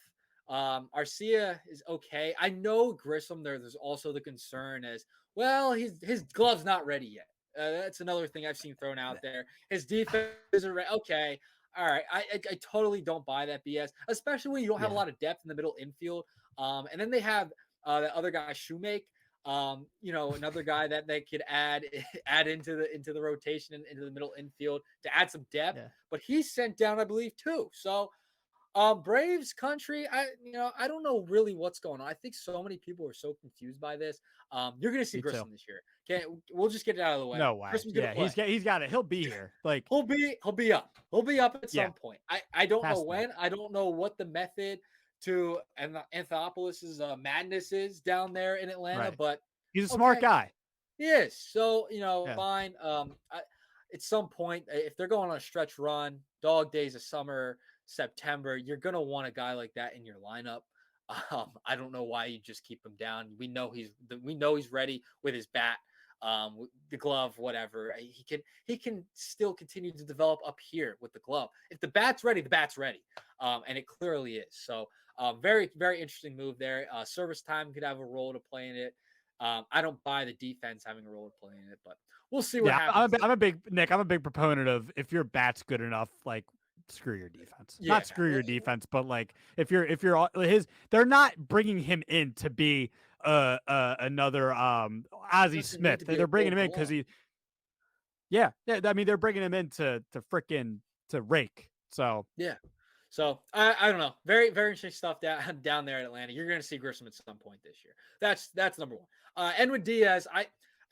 Arcia is okay. I know Grissom. There's also the concern as well. His glove's not ready yet. That's another thing I've seen thrown out there. His defense isn't ready. Okay, all right. I totally don't buy that BS, especially when you don't have a lot of depth in the middle infield. And then they have the other guy, Shoemake. Another guy that they could add into the rotation and into the middle infield to add some depth. Yeah. But he's sent down, I believe, too. So Braves country, I don't know really what's going on. I think so many people are so confused by this. You're gonna see Grissom this year. Okay, we'll just get it out of the way. No way. Yeah, he's got it. He'll be here. Like he'll be up. He'll be up at some point. I don't know when. I don't know what the method to Anthopoulos' madness is down there in Atlanta, but he's a smart guy. He is. So, fine. At some point, if they're going on a stretch run, dog days of summer, September, you're going to want a guy like that in your lineup. I don't know why you just keep him down. We know he's ready with his bat, the glove, whatever. He can still continue to develop up here with the glove. If the bat's ready, the bat's ready. And it clearly is. So, very, very interesting move there. Service time could have a role to play in it. I don't buy the defense having a role to play in it, but we'll see what happens. I'm a big proponent of if your bat's good enough, like screw your defense. Yeah. Not screw your defense, but like if you're they're not bringing him in to be another Ozzie Smith. They're bringing him in because I mean they're bringing him in to rake. So yeah. So I don't know. Very, very interesting stuff down there at Atlanta. You're going to see Grissom at some point this year. That's number one. Edwin Diaz, I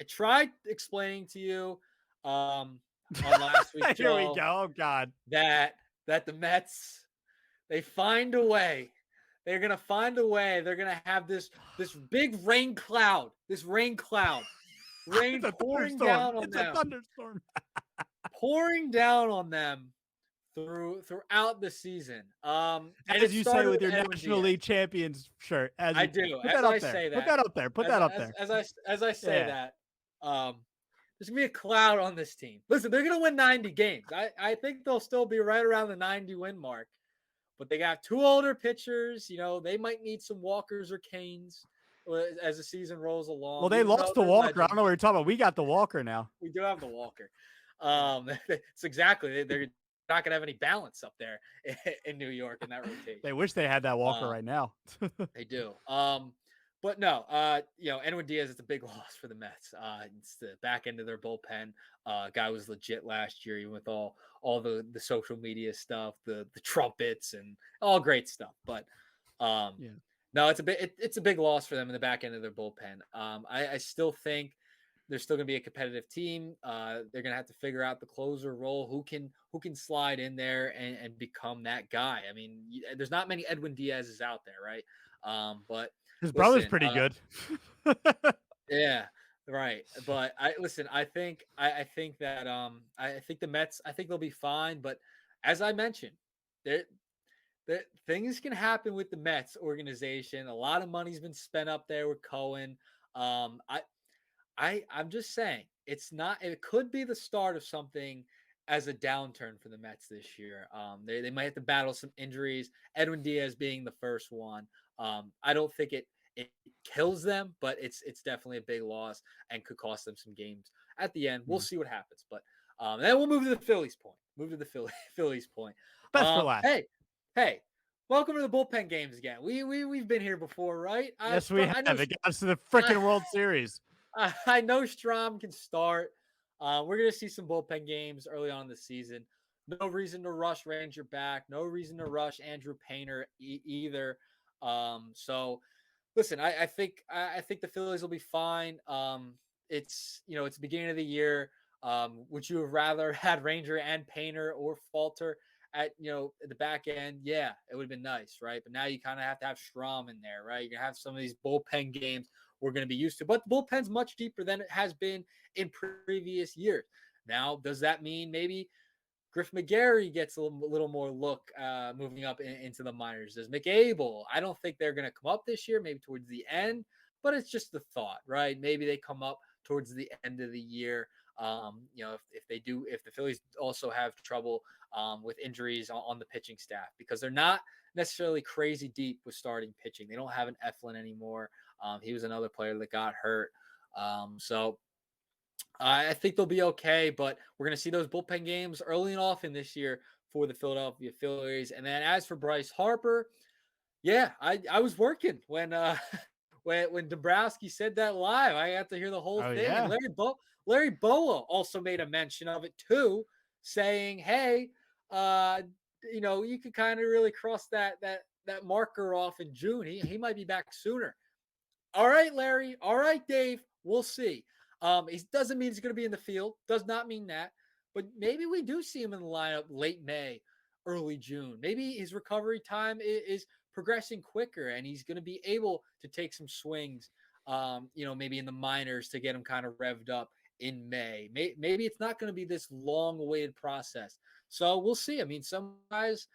tried explaining to you on last week. Here we go. Oh God. That the Mets, they find a way. They're going to find a way. They're going to have this big rain cloud. Rain pouring down on them. It's a thunderstorm. Pouring down on them throughout the season. As you say with your National League champions shirt. I do. As I say that. Put that up there. Put that up there. As I say that, there's gonna be a cloud on this team. Listen, they're gonna win 90 games. I think they'll still be right around the 90 win mark. But they got 2 older pitchers. They might need some Walkers or Canes as the season rolls along. Well, they lost the Walker. Legend. I don't know what you're talking about. We got the Walker now. We do have the Walker. It's exactly they're not gonna have any balance up there in New York in that They rotation. wish they had that Walker Um, right now. they do. But no, Edwin Diaz is a big loss for the Mets. It's the back end of their bullpen. Guy was legit last year, even with all the social media stuff, the trumpets, and all great stuff. But um, Yeah. no, it's a big loss for them in the back end of their bullpen. I still think they're still going to be a competitive team. They're going to have to figure out the closer role. Who can slide in there and become that guy? I mean, there's not many Edwin Diaz's out there, right? But His brother's listen, pretty good. yeah, right. But I think that I think the Mets, I think they'll be fine. But as I mentioned, there things can happen with the Mets organization. A lot of money's been spent up there with Cohen. Um, I I'm just saying it's not. It could be the start of something as a downturn for the Mets this year. They might have to battle some injuries. Edwin Diaz being the first one. I don't think it kills them, but it's definitely a big loss and could cost them some games at the end. We'll Mm. see what happens, but then we'll move to the Phillies point. Move to the Phillies point. Best for last. Hey, welcome to the bullpen games again. We've been here before, right? Yes, we I know have. It got us to the freaking World Series. I know Strom can start. We're going to see some bullpen games early on in the season. No reason to rush Ranger back. No reason to rush Andrew Painter either. So, listen, I think the Phillies will be fine. It's the beginning of the year. Would you have rather had Ranger and Painter or Falter at the back end? Yeah, it would have been nice, right? But now you kind of have to have Strom in there, right? You're gonna have some of these bullpen games we're going to be used to. But the bullpen's much deeper than it has been in previous years. Now, does that mean maybe Griff McGarry gets a little more look moving up into the minors? Does McAble? I don't think they're going to come up this year, maybe towards the end, but it's just the thought, right? Maybe they come up towards the end of the year. If the Phillies also have trouble with injuries on the pitching staff, because they're not necessarily crazy deep with starting pitching. They don't have an Eflin anymore. He was another player that got hurt. So I think they'll be okay, but we're going to see those bullpen games early and often this year for the Philadelphia Phillies. And then as for Bryce Harper, yeah, I was working when when Dombrowski said that live. I got to hear the whole Oh thing, and yeah. Larry Boa also made a mention of it too, saying, "Hey, you could kind of really cross that marker off in June. He might be back sooner." All right, Larry. All right, Dave. We'll see. It doesn't mean he's going to be in the field. Does not mean that. But maybe we do see him in the lineup late May, early June. Maybe his recovery time is progressing quicker, and he's going to be able to take some swings. Maybe in the minors to get him kind of revved up in May. Maybe it's not going to be this long-awaited process. So we'll see. I mean, some guys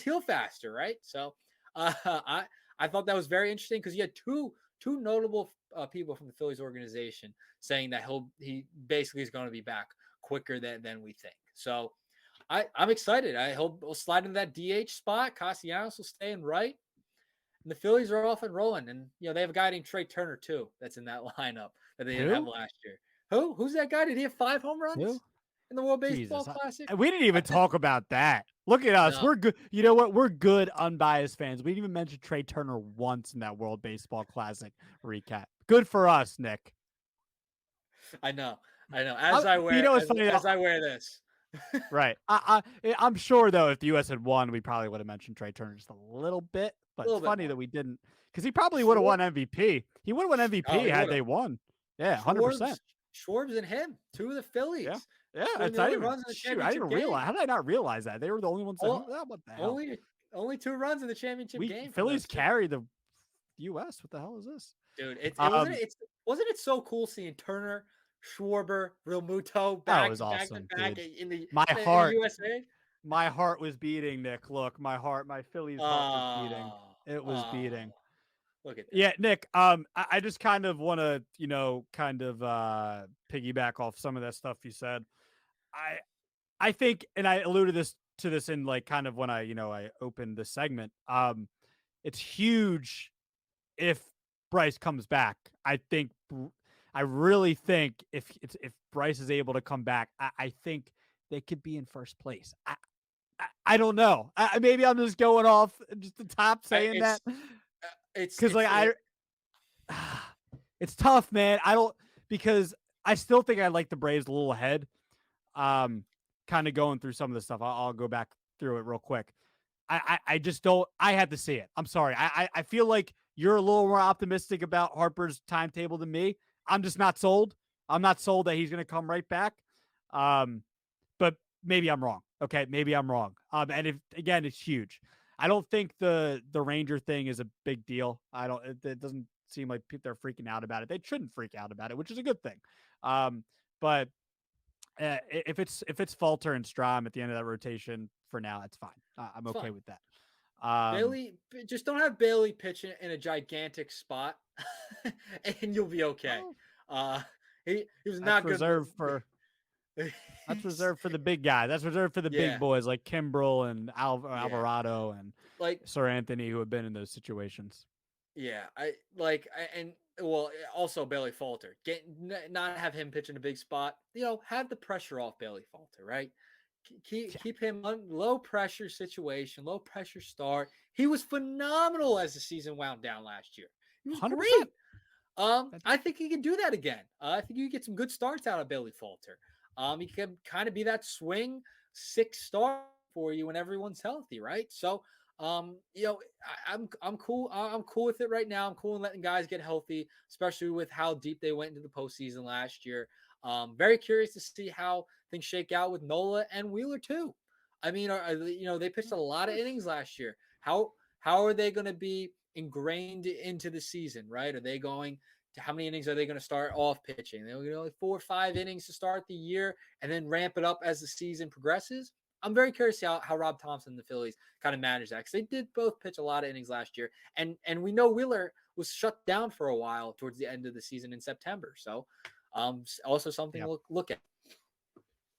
heal faster, right? So I thought that was very interesting because he had two notable people from the Phillies organization saying that he basically is going to be back quicker than we think. So I'm excited. I hope we'll slide into that DH spot. Castellanos will stay in right. And the Phillies are off and rolling. And they have a guy named Trey Turner too that's in that lineup that they didn't have Who? last year. Who's that guy? Did he have 5 home Who? runs in the World Baseball Jesus. Classic? We didn't even talk about that. Look at us. No, We're good. You know what? We're good, unbiased fans. We didn't even mention Trey Turner once in that World Baseball Classic recap. Good for us, Nick. I know. As I You wear know, it's funny. as I wear this. Right. I'm sure though, if the U.S. had won, we probably would have mentioned Trey Turner just a little bit. A But it's little bit funny more. that we didn't, because he probably would have Schwar- won MVP. He would have won Oh, MVP he had would they have. won. Yeah, 100%. Schwarbs and him, two of the Yeah. Phillies, Yeah. scoring It's the not only even. runs in the Shoot, I championship didn't game. realize. How did I not realize that they were the only ones that? Oh, What the hell? only 2 runs in the championship We game from Phillies those two. carry the U.S. What the hell is this? Dude, it wasn't Um. it. Wasn't it so cool seeing Turner, Schwarber, Real Muto Oh, it back was to back to awesome, back dude. in the My in the heart, USA? my heart was beating, Nick. Look, my Phillies heart was beating. Oh, It was oh, beating. look at that. Yeah, Nick. I just kind of want to, kind of piggyback off some of that stuff you said. I I think, and I alluded to this in like kind of when I opened the segment. It's huge if Bryce comes back. I really think if Bryce is able to come back, I think they could be in first place. I don't know. Maybe I'm just going off just the top saying that It's because like it's tough, man. I don't because I still think I like the Braves a little ahead. Kind of going through some of the stuff. I'll go back through it real quick. I just don't. I had to see it. I'm sorry. I feel like you're a little more optimistic about Harper's timetable than me. I'm just not sold. I'm not sold that he's going to come right back. But maybe I'm wrong. Okay, maybe I'm wrong. And if again, it's huge. I don't think the Ranger thing is a big deal. I don't. It doesn't seem like they're freaking out about it. They shouldn't freak out about it, which is a good thing. But if it's Falter and Strom at the end of that rotation for now, that's fine. I'm okay with that. Bailey, just don't have Bailey pitching in a gigantic spot, and you'll be okay. He was not good. That's reserved for the big guy. That's reserved for the big boys like Kimbrel and Alvarado and like Sir Anthony who have been in those situations. Yeah, also Bailey Falter. Not have him pitch in a big spot. Have the pressure off Bailey Falter, right? Keep him on low pressure situation, low pressure start. He was phenomenal as the season wound down last year. He was 100%. Great. I think he can do that again. I think you can get some good starts out of Bailey Falter. He can kind of be that swing 6-star for you when everyone's healthy, right? So, I'm cool. I'm cool with it right now. I'm cool in letting guys get healthy, especially with how deep they went into the postseason last year. Very curious to see how things shake out with Nola and Wheeler too. I mean, they pitched a lot of innings last year. How are they going to be ingrained into the season, right? Are they going to how many innings are they going to start off pitching? They're going to like 4 or 5 innings to start the year and then ramp it up as the season progresses. I'm very curious to see how Rob Thompson and the Phillies kind of manage that because they did both pitch a lot of innings last year, and we know Wheeler was shut down for a while towards the end of the season in September. So, also something to look at.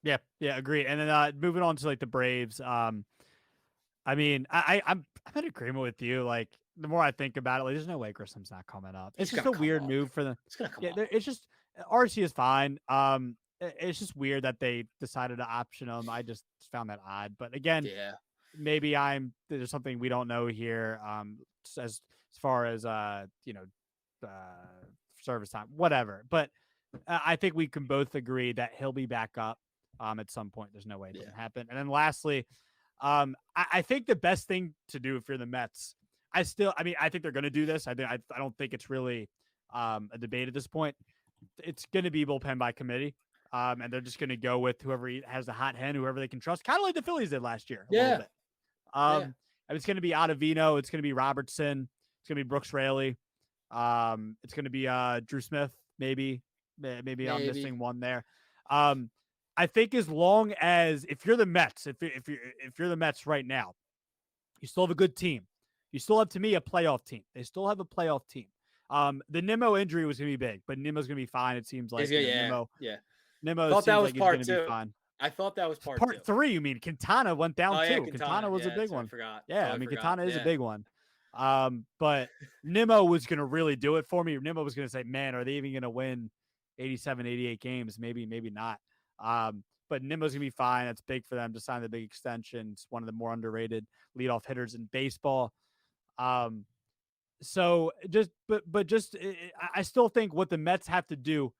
Yeah, agreed. And then moving on to like the Braves. I mean, I'm in agreement with you. Like the more I think about it, like there's no way Grissom's not coming up. It's just a weird move for them. It's gonna come up. It's just RC is fine. It's just weird that they decided to option him. I just found that odd. But again, maybe there's something we don't know here. As far as service time, whatever. But I think we can both agree that he'll be back up at some point. There's no way it doesn't happen. And then lastly, I think the best thing to do if you're the Mets, I think they're going to do this. I don't think it's really a debate at this point. It's going to be bullpen by committee. And they're just going to go with whoever has the hot hand, whoever they can trust, kind of like the Phillies did last year. A little bit. It's going to be Ottavino. It's going to be Robertson. It's going to be Brooks Raley. It's going to be Drew Smith. Maybe I'm missing one there. I think as long as if you're the Mets, if you're the Mets right now, you still have a good team. You still have, to me, a playoff team. They still have a playoff team. The Nimmo injury was going to be big, but Nimmo's going to be fine. It seems like Nimmo. Nimmo seems like he's going to be fine. I thought that was part 3. You mean Quintana went down too? Quintana was a big one. I forgot. Yeah, Quintana is a big one. But Nimmo was going to really do it for me. Nimmo was going to say, man, are they even going to win 87, 88 games? Maybe not. But Nimmo's going to be fine. That's big for them to sign the big extension. It's one of the more underrated leadoff hitters in baseball. So I still think what the Mets have to do,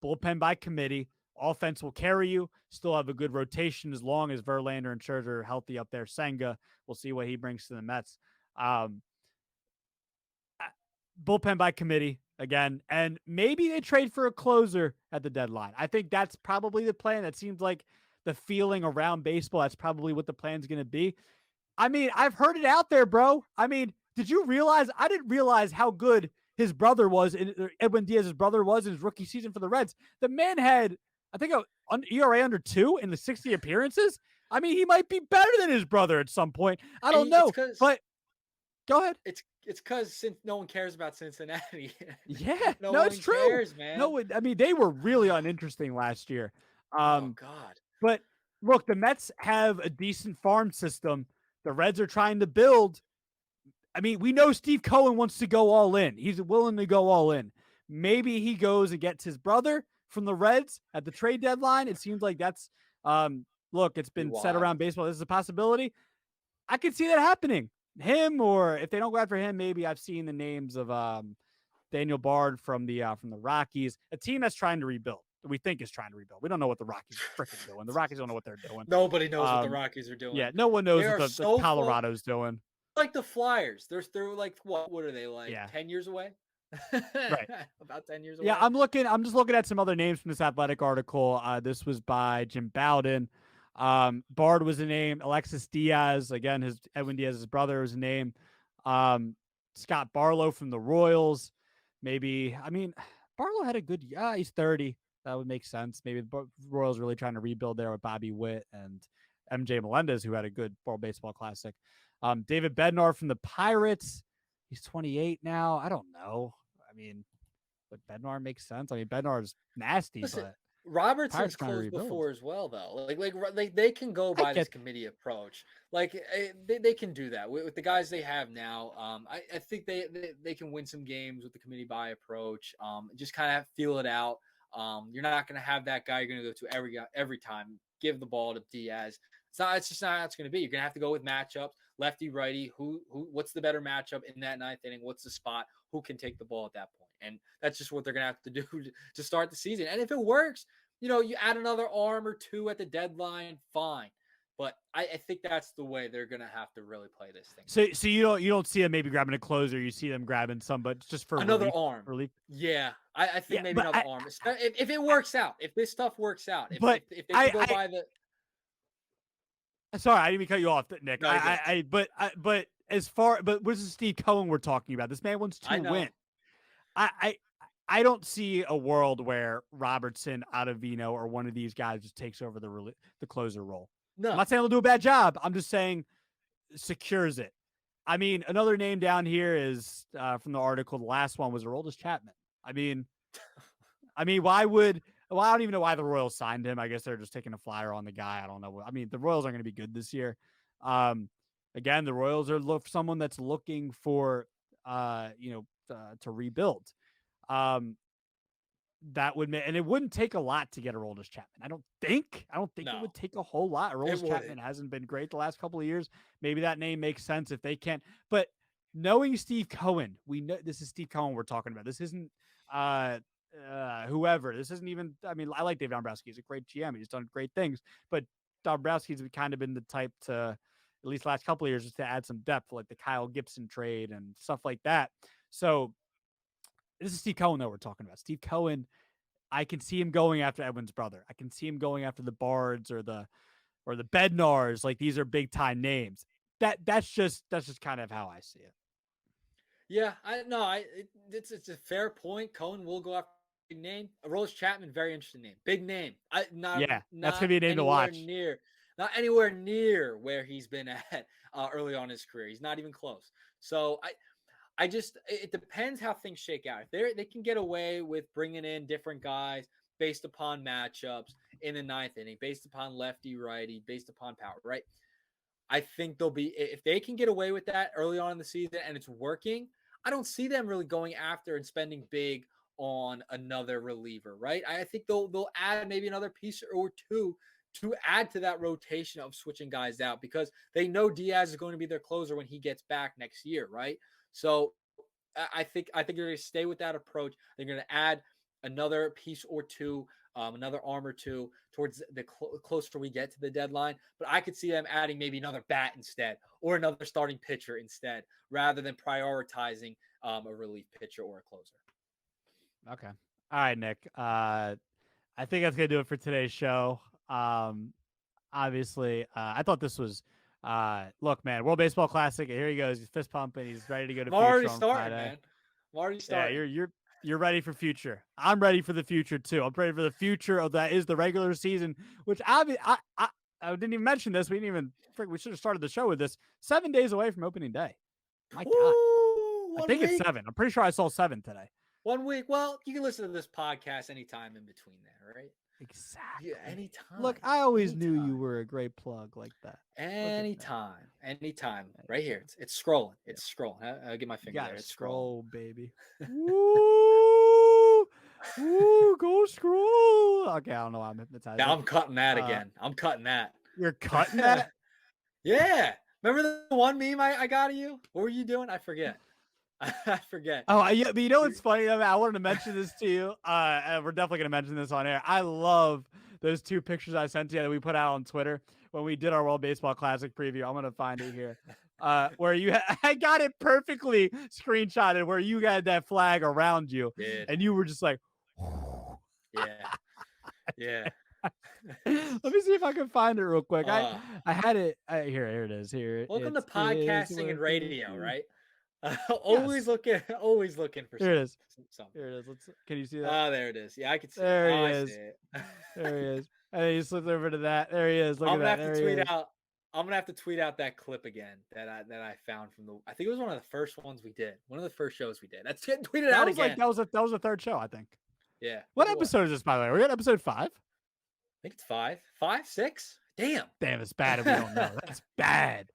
bullpen by committee, offense will carry you, still have a good rotation as long as Verlander and Scherzer are healthy up there. Senga, we'll see what he brings to the Mets. Bullpen by committee again, and maybe they trade for a closer at the deadline. I think that's probably the plan. That seems like the feeling around baseball. That's probably what the plan's going to be. I mean, I've heard it out there, bro. I mean, did you realize? I didn't realize how good his brother was, Edwin Diaz's brother was in his rookie season for the Reds. The man had, I think, an ERA under 2 in the 60 appearances. I mean, he might be better than his brother at some point. I don't know, but go ahead. It's because no one cares about Cincinnati. Yeah, no, it's true. Cares, man. No, I mean, they were really uninteresting last year. Oh God! But look, the Mets have a decent farm system. The Reds are trying to build. I mean, we know Steve Cohen wants to go all in. He's willing to go all in. Maybe he goes and gets his brother from the Reds at the trade deadline. It seems like that's look, it's Be been said around wild. baseball. This is a possibility. I could see that happening. Him, or if they don't go after him, maybe I've seen the names of Daniel Bard from the Rockies, a team that's trying to rebuild. We think is trying to rebuild. We don't know what the Rockies are freaking doing. The Rockies don't know what they're doing. Nobody knows what the Um, Rockies are doing. yeah, no one They knows what are the so far Colorado's doing. like the Flyers. They're like what are they like Yeah, 10 years away? right. About 10 years Yeah, away. I'm just looking at some other names from this Athletic article. This was by Jim Bowden. Bard was a name. Alexis Diaz, again, his Edwin Diaz's brother was a name. Scott Barlow from the Royals. Maybe, I mean, Barlow had a good, he's 30. That would make sense. Maybe the Royals really trying to rebuild there with Bobby Witt and MJ Melendez, who had a good World Baseball Classic. David Bednar from the Pirates. He's 28 now. I don't know. I mean, but Bednar makes sense. I mean, Bednar is nasty, Listen, but Robertson's Pirates trying to closed rebuild. before as well, though. Like they can go I by this get committee approach. Like they can do that with the guys they have now. I think they can win some games with the committee by approach. Just kind of feel it out. You're not going to have that guy you're going to go to every time. Give the ball to Diaz. It's just not how it's going to be. You're going to have to go with matchups, lefty, righty. What's the better matchup in that ninth inning? What's the spot? Who can take the ball at that point? And that's just what they're going to have to do to start the season. And if it works, you add another arm or two at the deadline, fine. But I think that's the way they're going to have to really play this thing. so you don't see them maybe grabbing a closer. You see them grabbing some, but just for Another relief. arm. Relief. Yeah, I think Yeah, maybe but another arm. If it works out, if this stuff works out, but if they can go I by the. sorry, I didn't even cut you off, Nick. No, you're good. But as far but this is Steve Cohen we're talking about. This man wants to I know. win. I, I I don't see a world where Robertson, Ottavino, or one of these guys just takes over the closer role. I'm No, not saying they'll do a bad job. I'm just saying secures it. I mean, another name down here is from the article. The last one was Aroldis Chapman. I mean, why would? Well, I don't even know why the Royals signed him. I guess they're just taking a flyer on the guy. I don't know. I mean, the Royals aren't going to be good this year. Again, the Royals are someone that's looking for, to rebuild. Um, that would make, and it wouldn't take a lot to get Aroldis Chapman. I don't think it no, would take a whole lot. it Aroldis wouldn't. Chapman hasn't been great the last couple of years. Maybe that name makes sense if they can't. But knowing Steve Cohen, we know this is Steve Cohen we're talking about. This isn't whoever. This isn't even. I mean, I like Dave Dombrowski. He's a great GM. He's done great things. But Dombrowski's kind of been the type to, at least last couple of years, just to add some depth, like the Kyle Gibson trade and stuff like that. So this is Steve Cohen that we're talking about. Steve Cohen, I can see him going after Edwin's brother. I can see him going after the Bards or the Bednars. Like, these are big time names. That's just kind of how I see it. Yeah, I no, it's a fair point. Cohen will go after a big name. Aroldis Chapman, very interesting name, big name. I Yeah, that's gonna not be a name to anywhere watch. near, not anywhere near where he's been at early on in his career. He's not even close. So I just it depends how things shake out. If they can get away with bringing in different guys based upon matchups in the ninth inning, based upon lefty righty, based upon power, right? I think they'll be if they can get away with that early on in the season and it's working. I don't see them really going after and spending big on another reliever, right? I think they'll add maybe another piece or two to add to that rotation of switching guys out because they know Diaz is going to be their closer when he gets back next year, right? So I think they're going to stay with that approach. They're going to add another piece or two, another arm or two towards the closer we get to the deadline. But I could see them adding maybe another bat instead or another starting pitcher instead, rather than prioritizing a relief pitcher or a closer. Okay. All right, Nick. I think that's gonna do it for today's show. Obviously, I thought this was. Look, man, World Baseball Classic. Here he goes. He's fist pumping. He's ready to go to I'm already Future on starting, Friday. man. I'm already Yeah, starting. you're ready for Future. I'm ready for the future too. I'm ready for the future of that is the regular season, which I didn't even mention this. We didn't even. We should have started the show with this. 7 days away from opening day. My God, Ooh, I 1 think it's week. 7. I'm pretty sure I saw 7 today. 1 week. Well, you can listen to this podcast anytime in between there, right? Exactly. Yeah, anytime. Look, I always knew you were a great plug like that. Anytime. Right here. It's scrolling. It's scrolling. I'll get my You finger gotta there. It's scrolling. scroll, baby. Woo! scroll. Okay, I don't know why I'm hypnotized. Now I'm cutting that again. I'm cutting that. You're cutting that? Yeah. Remember the one meme I got of you? What were you doing? I forget. I forget. Oh, yeah, but you know what's funny? I wanted to mention this to you. And we're definitely gonna mention this on air. I love those 2 pictures I sent you that we put out on Twitter when we did our World Baseball Classic preview. I'm gonna find it here. Where I got it perfectly screenshotted where you had that flag around you, and you were just like, yeah. Let me see if I can find it real quick. I had it. Here it is. Here. Welcome to podcasting and radio, right? Always looking for Here it is. something. Here it is. Can you see that? Oh, there it is. Yeah, I can see there it. He I is. see it. There he is. And then you slipped over to that. There he is. Look at that. I'm gonna have to tweet out that clip again that I found from I think it was one of the first ones we did. One of the first shows we did. Let's tweet it out again. That was the 3rd show, I think. Yeah. What episode is this, by the way? We're at episode 5? I think it's 5. 5, 6? Damn, it's bad if we don't know. That's bad.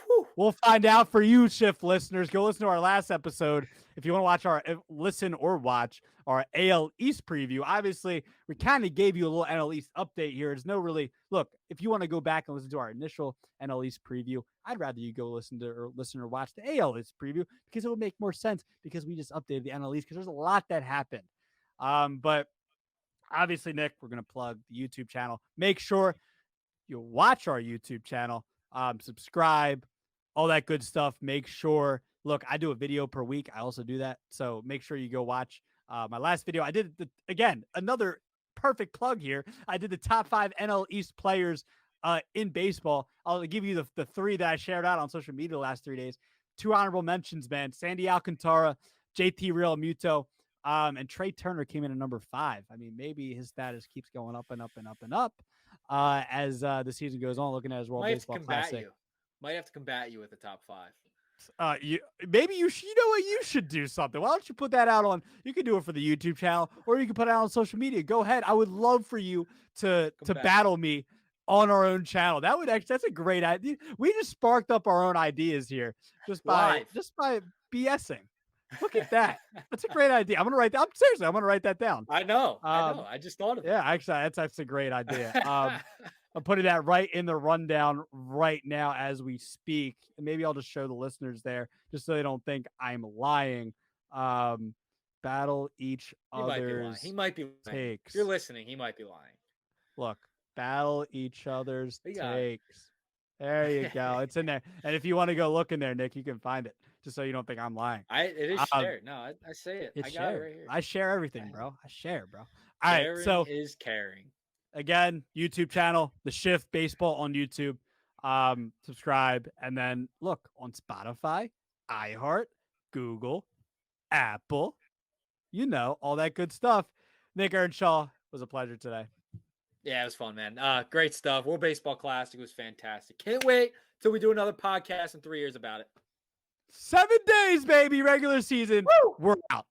Whew. We'll find out for you, Shift listeners. Go listen to our last episode if you want to watch our AL East preview. Obviously, we kind of gave you a little NL East update here. There's no really look. If you want to go back and listen to our initial NL East preview, I'd rather you go listen or watch the AL East preview because it would make more sense because we just updated the NL East because there's a lot that happened. But obviously, Nick, we're gonna plug the YouTube channel. Make sure you watch our YouTube channel. Subscribe, all that good stuff. Make sure, look, I do a video per week. I also do that. So make sure you go watch my last video. I did, again, another perfect plug here. I did the top 5 NL East players in baseball. I'll give you the 3 that I shared out on social media the last 3 days. 2 honorable mentions, man. Sandy Alcantara, JT Realmuto, and Trey Turner came in at number 5. I mean, maybe his status keeps going up and up and up and up as the season goes on. Looking at his World Baseball Classic, might have to combat you with the top 5. You know what, you should do something. Why don't you put that out on? You can do it for the YouTube channel, or you can put it out on social media. Go ahead. I would love for you to battle me on our own channel. That's a great idea. We just sparked up our own ideas here just by BSing. Look at that. That's a great idea. I'm gonna write that down. I know. I just thought of it. Yeah, actually, that's a great idea. I'm putting that right in the rundown right now as we speak. And maybe I'll just show the listeners there just so they don't think I'm lying. Battle each other's He might be lying. takes. If you're listening, he might be lying. Look, battle each other's takes. There you go. It's in there. And if you want to go look in there, Nick, you can find it just so you don't think I'm lying. It is shared. No, I say it. I got it right here. I share everything, bro. I share, bro. All right. So is caring. Again, YouTube channel, The Shift Baseball on YouTube. Subscribe. And then look on Spotify, iHeart, Google, Apple, all that good stuff. Nick Earnshaw, was a pleasure today. Yeah, it was fun, man. Great stuff. World Baseball Classic was fantastic. Can't wait till we do another podcast in 3 years about it. 7 days, baby. Regular season. Woo! We're out.